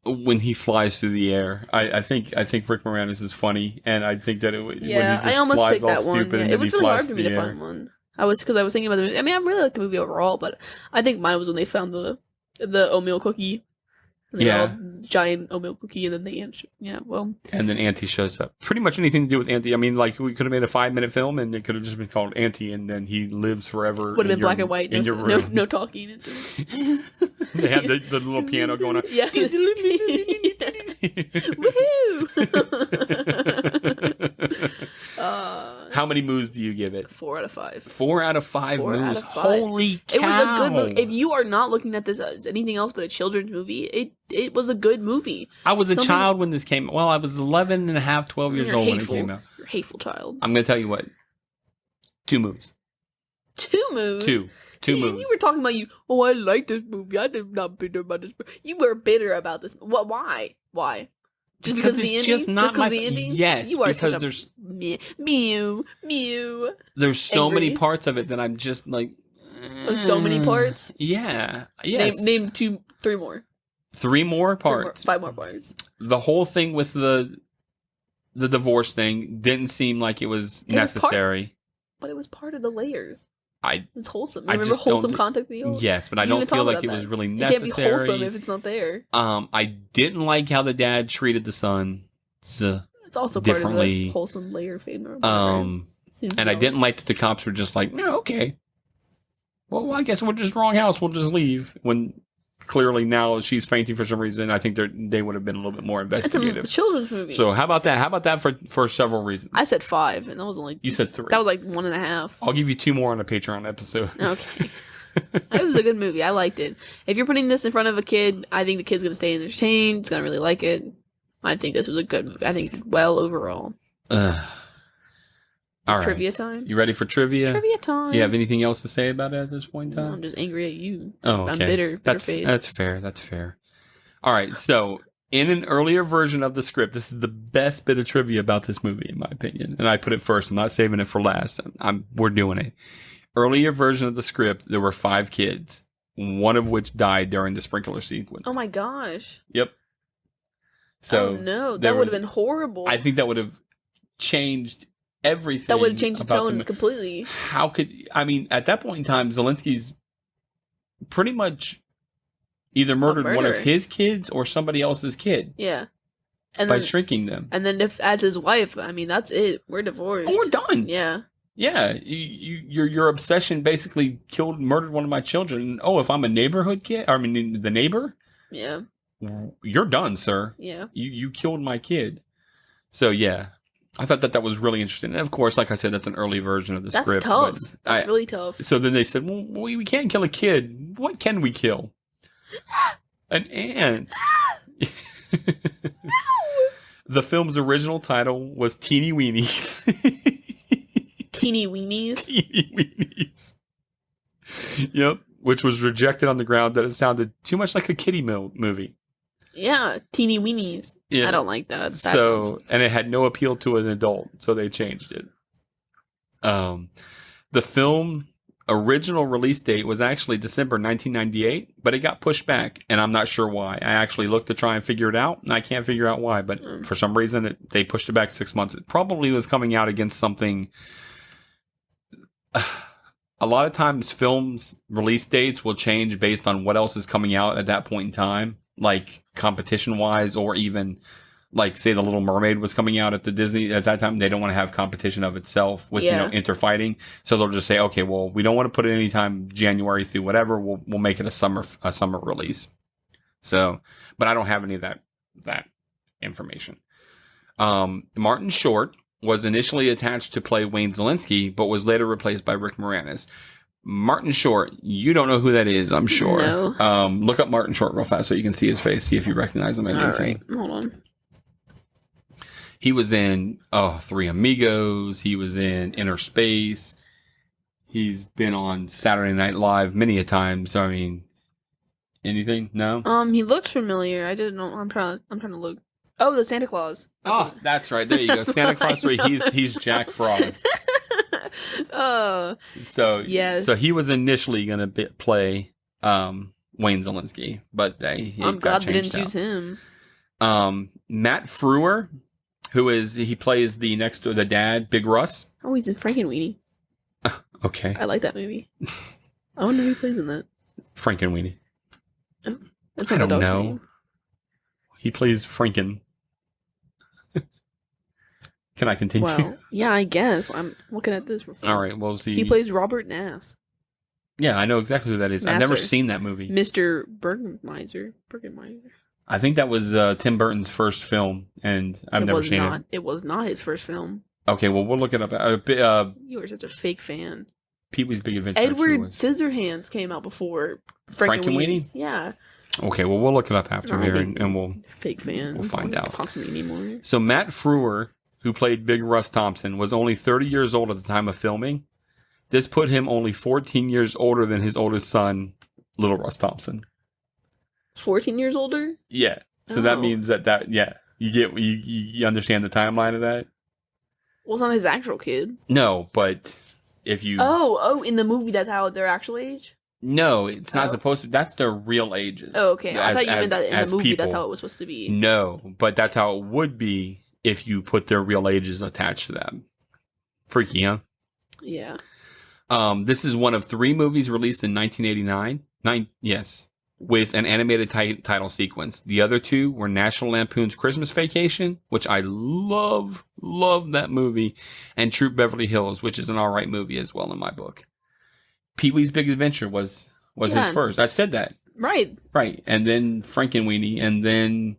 S1: when he flies through the air. I think Rick Moranis is funny, and I think that when he just
S2: I almost
S1: flies
S2: picked
S1: all
S2: that one.
S1: stupid,
S2: Yeah,
S1: and
S2: it was
S1: he
S2: really hard
S1: flies
S2: for me to
S1: through the
S2: find one. I was thinking about the movie. I mean, I really liked the movie overall, but I think mine was when they found the oatmeal cookie.
S1: Yeah,
S2: giant oatmeal cookie, and then the ant. Yeah, well,
S1: and then Anty shows up. Pretty much anything to do with Anty. I mean, like we could have made a 5-minute film, and it could have just been called Anty, and then he lives forever.
S2: Would have been black and white. No talking. It's just...
S1: They had the little piano going on.
S2: Yeah. Woohoo!
S1: How many moves do you give it?
S2: 4 out of 5.
S1: 4 out of 5 moves.
S2: Out of 5.
S1: Holy cow!
S2: It was a good movie. If you are not looking at this as anything else but a children's movie, it was a good movie.
S1: I was a child when this came. Well, I was 11 and a half, 12 years old when it came out.
S2: You're a hateful child.
S1: I'm going to tell you what. 2 moves.
S2: 2 moves? 2 moves. You were talking about I like this movie. I am not bitter about this. You were bitter about this. What? Why? Just because of the ending?
S1: Just not my
S2: ending?
S1: Yes,
S2: you are
S1: because there's
S2: mew.
S1: There's so many parts of it that I'm just like.
S2: So many parts.
S1: Yeah. Yes.
S2: Name 3 more.
S1: 3 more parts.
S2: 5 more parts.
S1: The whole thing with the divorce thing didn't seem like it was necessary.
S2: But it was part of the layers.
S1: It's
S2: wholesome. Remember wholesome contact deal?
S1: Yes, but I don't feel like it was really necessary.
S2: It can't be wholesome if it's not there.
S1: I didn't like how the dad treated the son.
S2: It's also part of the wholesome layer fame.
S1: And I didn't like that the cops were just like, no, okay. Well, I guess we're just wrong house. We'll just leave. When clearly now she's fainting for some reason. I think they would have been a little bit more investigative.
S2: It's a children's movie.
S1: So how about that? How about that for several reasons?
S2: I said 5, and that was only...
S1: You said 3.
S2: That was like 1.5.
S1: I'll give you 2 more on a Patreon episode.
S2: Okay. It was a good movie. I liked it. If you're putting this in front of a kid, I think the kid's going to stay entertained. It's going to really like it. I think this was a good movie. I think it did well overall.
S1: All right.
S2: Trivia time?
S1: You ready for trivia?
S2: Trivia time.
S1: You have anything else to say about it at this point in time?
S2: No, I'm just angry at you.
S1: Oh, okay.
S2: I'm bitter face.
S1: That's fair. All right, so in an earlier version of the script, this is the best bit of trivia about this movie, in my opinion. And I put it first. I'm not saving it for last. We're doing it. Earlier version of the script, there were 5 kids, one of which died during the sprinkler sequence.
S2: Oh my gosh.
S1: Yep. So
S2: oh no, that would have been horrible.
S1: I think that would have changed everything.
S2: That would have changed the tone completely.
S1: At that point in time, Zelensky's pretty much either murdered one of his kids or somebody else's kid.
S2: Yeah.
S1: By shrinking them. And
S2: then if as his wife, that's it. We're divorced.
S1: Oh, we're done.
S2: Yeah.
S1: Yeah. Your obsession basically murdered one of my children. Oh, if I'm a neighborhood kid, the neighbor?
S2: Yeah.
S1: You're done, sir.
S2: Yeah.
S1: You killed my kid. So, yeah. I thought that was really interesting. And, of course, like I said, that's an early version of the script.
S2: That's tough. That's really tough.
S1: So then they said, well, we can't kill a kid. What can we kill? An ant. The film's original title was Teeny Weenies.
S2: Teeny Weenies.
S1: Teeny Weenies. Yep. Which was rejected on the ground that it sounded too much like a kiddie movie.
S2: Yeah, Teeny Weenies. Yeah. I don't like that.
S1: And it had no appeal to an adult, so they changed it. The film original release date was actually December 1998, but it got pushed back, and I'm not sure why. I actually looked to try and figure it out, and I can't figure out why, but for some reason they pushed it back 6 months. It probably was coming out against something. A lot of times films release dates will change based on what else is coming out at that point in time, like competition wise, or even like say The Little Mermaid was coming out at the Disney at that time. They don't want to have competition of itself with interfighting, so they'll just say, okay, well, we don't want to put it anytime January through whatever. We'll make it a summer release. So, but I don't have any of that information. Martin Short was initially attached to play Wayne Szalinski, but was later replaced by Rick Moranis. Martin Short, you don't know who that is, I'm sure.
S2: No.
S1: Look up Martin Short real fast so you can see his face, see if you recognize him at anything.
S2: All right, hold on.
S1: He was in Three Amigos. He was in Inner Space. He's been on Saturday Night Live many a time. So I mean, anything? No.
S2: He looks familiar. I didn't know. I'm trying to look. Oh, the Santa Claus.
S1: That's right. There you go. Santa Claus 3. He's Jack Frost. So
S2: yes.
S1: So he was initially going to play Wayne Szalinski, but
S2: I'm glad they didn't choose him.
S1: Matt Frewer. He plays the dad, Big Russ.
S2: Oh, he's in Frankenweenie.
S1: Okay.
S2: I like that movie. I wonder who plays in that.
S1: Frankenweenie.
S2: Oh,
S1: I don't know. Name. He plays Franken. Can I continue?
S2: Well, yeah, I guess. I'm looking at this.
S1: All right, well, see.
S2: He plays Robert Nass.
S1: Yeah, I know exactly who that is.
S2: Nasser.
S1: I've never seen that movie.
S2: Mr. Burgermeister.
S1: I think that was Tim Burton's first film, and I've never seen it.
S2: It was not his first film.
S1: Okay, well, we'll look it up.
S2: You were such a fake fan.
S1: Pee-wee's Big Adventure.
S2: Edward Scissorhands came out before Frankenweenie. Yeah.
S1: Okay, well, we'll look it up after here, and we'll...
S2: Fake fan.
S1: We'll find out.
S2: Talk to me anymore.
S1: So Matt Frewer, who played Big Russ Thompson, was only 30 years old at the time of filming. This put him only 14 years older than his oldest son, Little Russ Thompson.
S2: 14 years older?
S1: Yeah. So that means that you understand the timeline of that?
S2: Well, it's not his actual kid.
S1: No, but if you...
S2: Oh, in the movie that's how their actual age?
S1: No, it's not supposed to. That's their real ages.
S2: Oh, okay. I thought you meant that in the movie that's how it was supposed to be.
S1: No, but that's how it would be if you put their real ages attached to them. Freaky, huh?
S2: Yeah.
S1: This is one of 3 movies released in 1989. Yes. With an animated title sequence. The other 2 were National Lampoon's Christmas Vacation, which I love that movie, and Troop Beverly Hills, which is an alright movie as well in my book. Pee-wee's Big Adventure was his first. I said that.
S2: Right.
S1: And then Frankenweenie, and then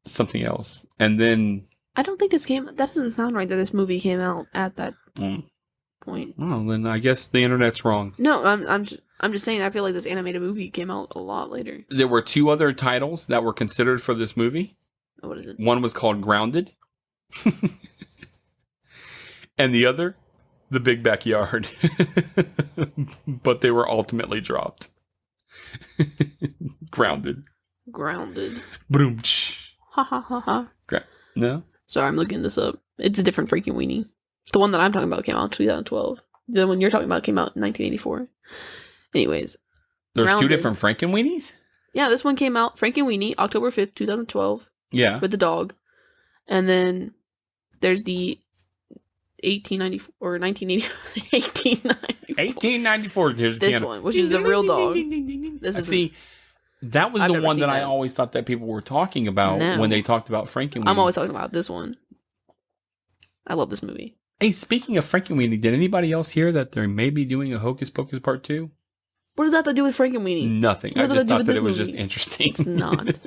S1: something else. And then...
S2: I don't think that doesn't sound right that this movie came out at that point.
S1: Well, then I guess the internet's wrong.
S2: No, I'm just saying I feel like this animated movie came out a lot later.
S1: There were 2 other titles that were considered for this movie.
S2: What is it?
S1: One was called Grounded. And the other, The Big Backyard. But they were ultimately dropped. Grounded. Boom.
S2: Ha ha ha ha.
S1: No?
S2: Sorry, I'm looking this up. It's a different Frankenweenie. The one that I'm talking about came out in 2012. The one you're talking about came out in 1984. Anyways.
S1: There's Grounded. 2 different Frankenweenies?
S2: Yeah, this one came out, Frankenweenie, October 5th, 2012.
S1: Yeah.
S2: With the dog. And then there's the 1894 or
S1: 1894. Here's
S2: this piano. One, which is the real dog.
S1: See, that was the one that I always thought that people were talking about when they talked about Frankenweenie.
S2: I'm always talking about this one. I love this movie.
S1: Hey, speaking of Frankenweenie, did anybody else hear that they may be doing a Hocus Pocus Part 2?
S2: What does that have to do with Frankenweenie?
S1: Nothing. I just thought that it was just interesting.
S2: It's not.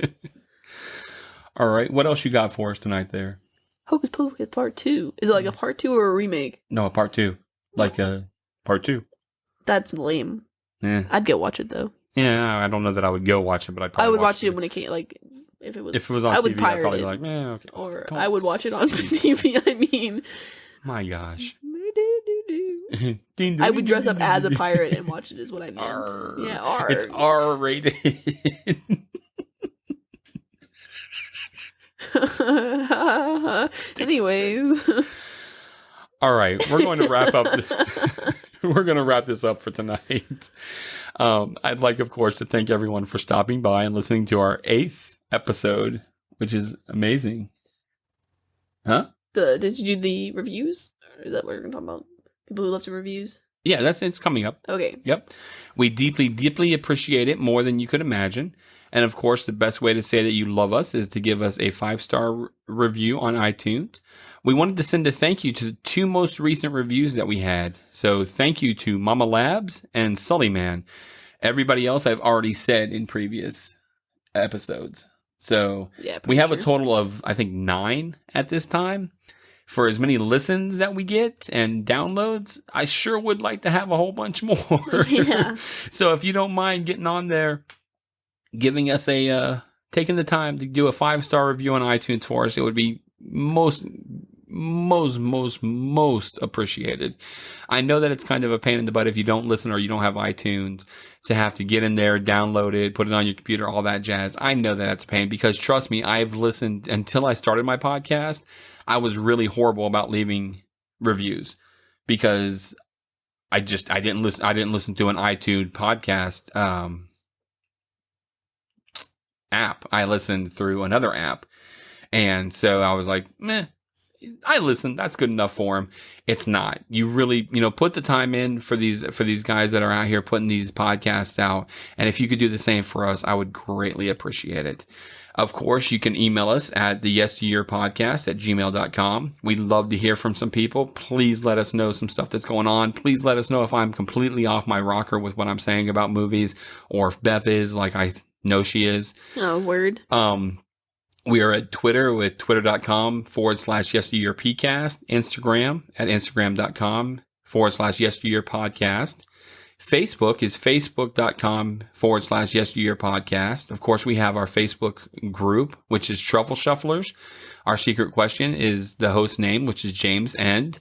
S1: All right. What else you got for us tonight there?
S2: Hocus Pocus Part 2. Is it like a Part 2 or a remake?
S1: No, a Part 2. Like a Part 2.
S2: That's lame.
S1: Yeah.
S2: I'd go watch it, though.
S1: Yeah, I don't know that I would go watch it, but
S2: I would watch it when it came, like, if it was
S1: on TV, I'd probably be like,
S2: okay. Or I would watch it on TV, I mean.
S1: My gosh.
S2: I would dress up as a pirate and watch it is what I meant.
S1: Arr.
S2: Yeah, R.
S1: It's R-rated.
S2: Anyways.
S1: All right, we're going to wrap up. We're going to wrap this up for tonight. I'd like, of course, to thank everyone for stopping by and listening to our 8th episode, which is amazing. Huh?
S2: Did you do the reviews? Or is that what we're going to talk about? People who left the reviews?
S1: Yeah, it's coming up.
S2: Okay.
S1: Yep. We deeply, deeply appreciate it more than you could imagine. And of course, the best way to say that you love us is to give us a 5-star review on iTunes. We wanted to send a thank you to the 2 most recent reviews that we had. So thank you to Mama Labs and Sully Man. Everybody else I've already said in previous episodes. So
S2: yeah,
S1: we have a total of, I think, 9 at this time. For as many listens that we get and downloads, I sure would like to have a whole bunch more.
S2: Yeah.
S1: So if you don't mind getting on there, giving us taking the time to do a 5-star review on iTunes for us, it would be most appreciated. I know that it's kind of a pain in the butt if you don't listen or you don't have iTunes to have to get in there, download it, put it on your computer, all that jazz. I know that it's a pain because trust me, I've listened until I started my podcast. I was really horrible about leaving reviews because I didn't listen to an iTunes podcast app. I listened through another app. And so I was like, meh, I listened. That's good enough for him. It's not. You really, put the time in for these guys that are out here putting these podcasts out. And if you could do the same for us, I would greatly appreciate it. Of course, you can email us at the yesteryearpodcast@gmail.com. We'd love to hear from some people. Please let us know some stuff that's going on. Please let us know if I'm completely off my rocker with what I'm saying about movies or if Beth is, like I know she is.
S2: Oh, word.
S1: We are at Twitter with twitter.com/yesteryearpcast, Instagram at instagram.com/yesteryearpodcast. Facebook is facebook.com/yesteryearpodcast. Of course, we have our Facebook group, which is Truffle Shufflers. Our secret question is the host name, which is James and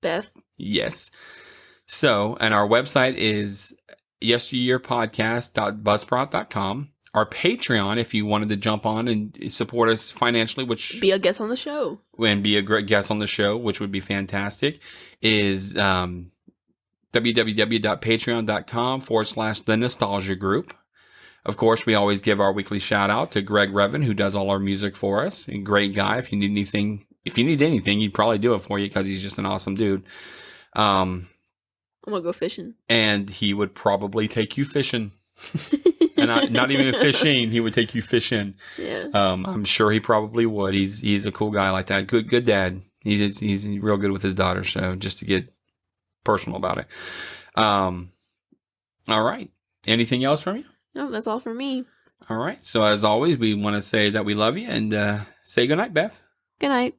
S2: Beth.
S1: Yes. So, and our website is yesteryearpodcast.buzzsprout.com. Our Patreon, if you wanted to jump on and support us financially, which
S2: be a guest on the show
S1: and be a great guest on the show, which would be fantastic, is www.patreon.com/The Nostalgia Group. Of course, we always give our weekly shout out to Greg Revan, who does all our music for us. A great guy. If you need anything, he'd probably do it for you because he's just an awesome dude. I'm
S2: gonna go fishing,
S1: and he would probably take you fishing. And not even fishing, he would take you fishing.
S2: Yeah.
S1: I'm sure he probably would. He's a cool guy like that. Good dad. He's real good with his daughter. So just to get personal about it. All right. Anything else from you?
S2: No, that's all for me.
S1: All right. So as always, we want to say that we love you and say good night, Beth.
S2: Good night.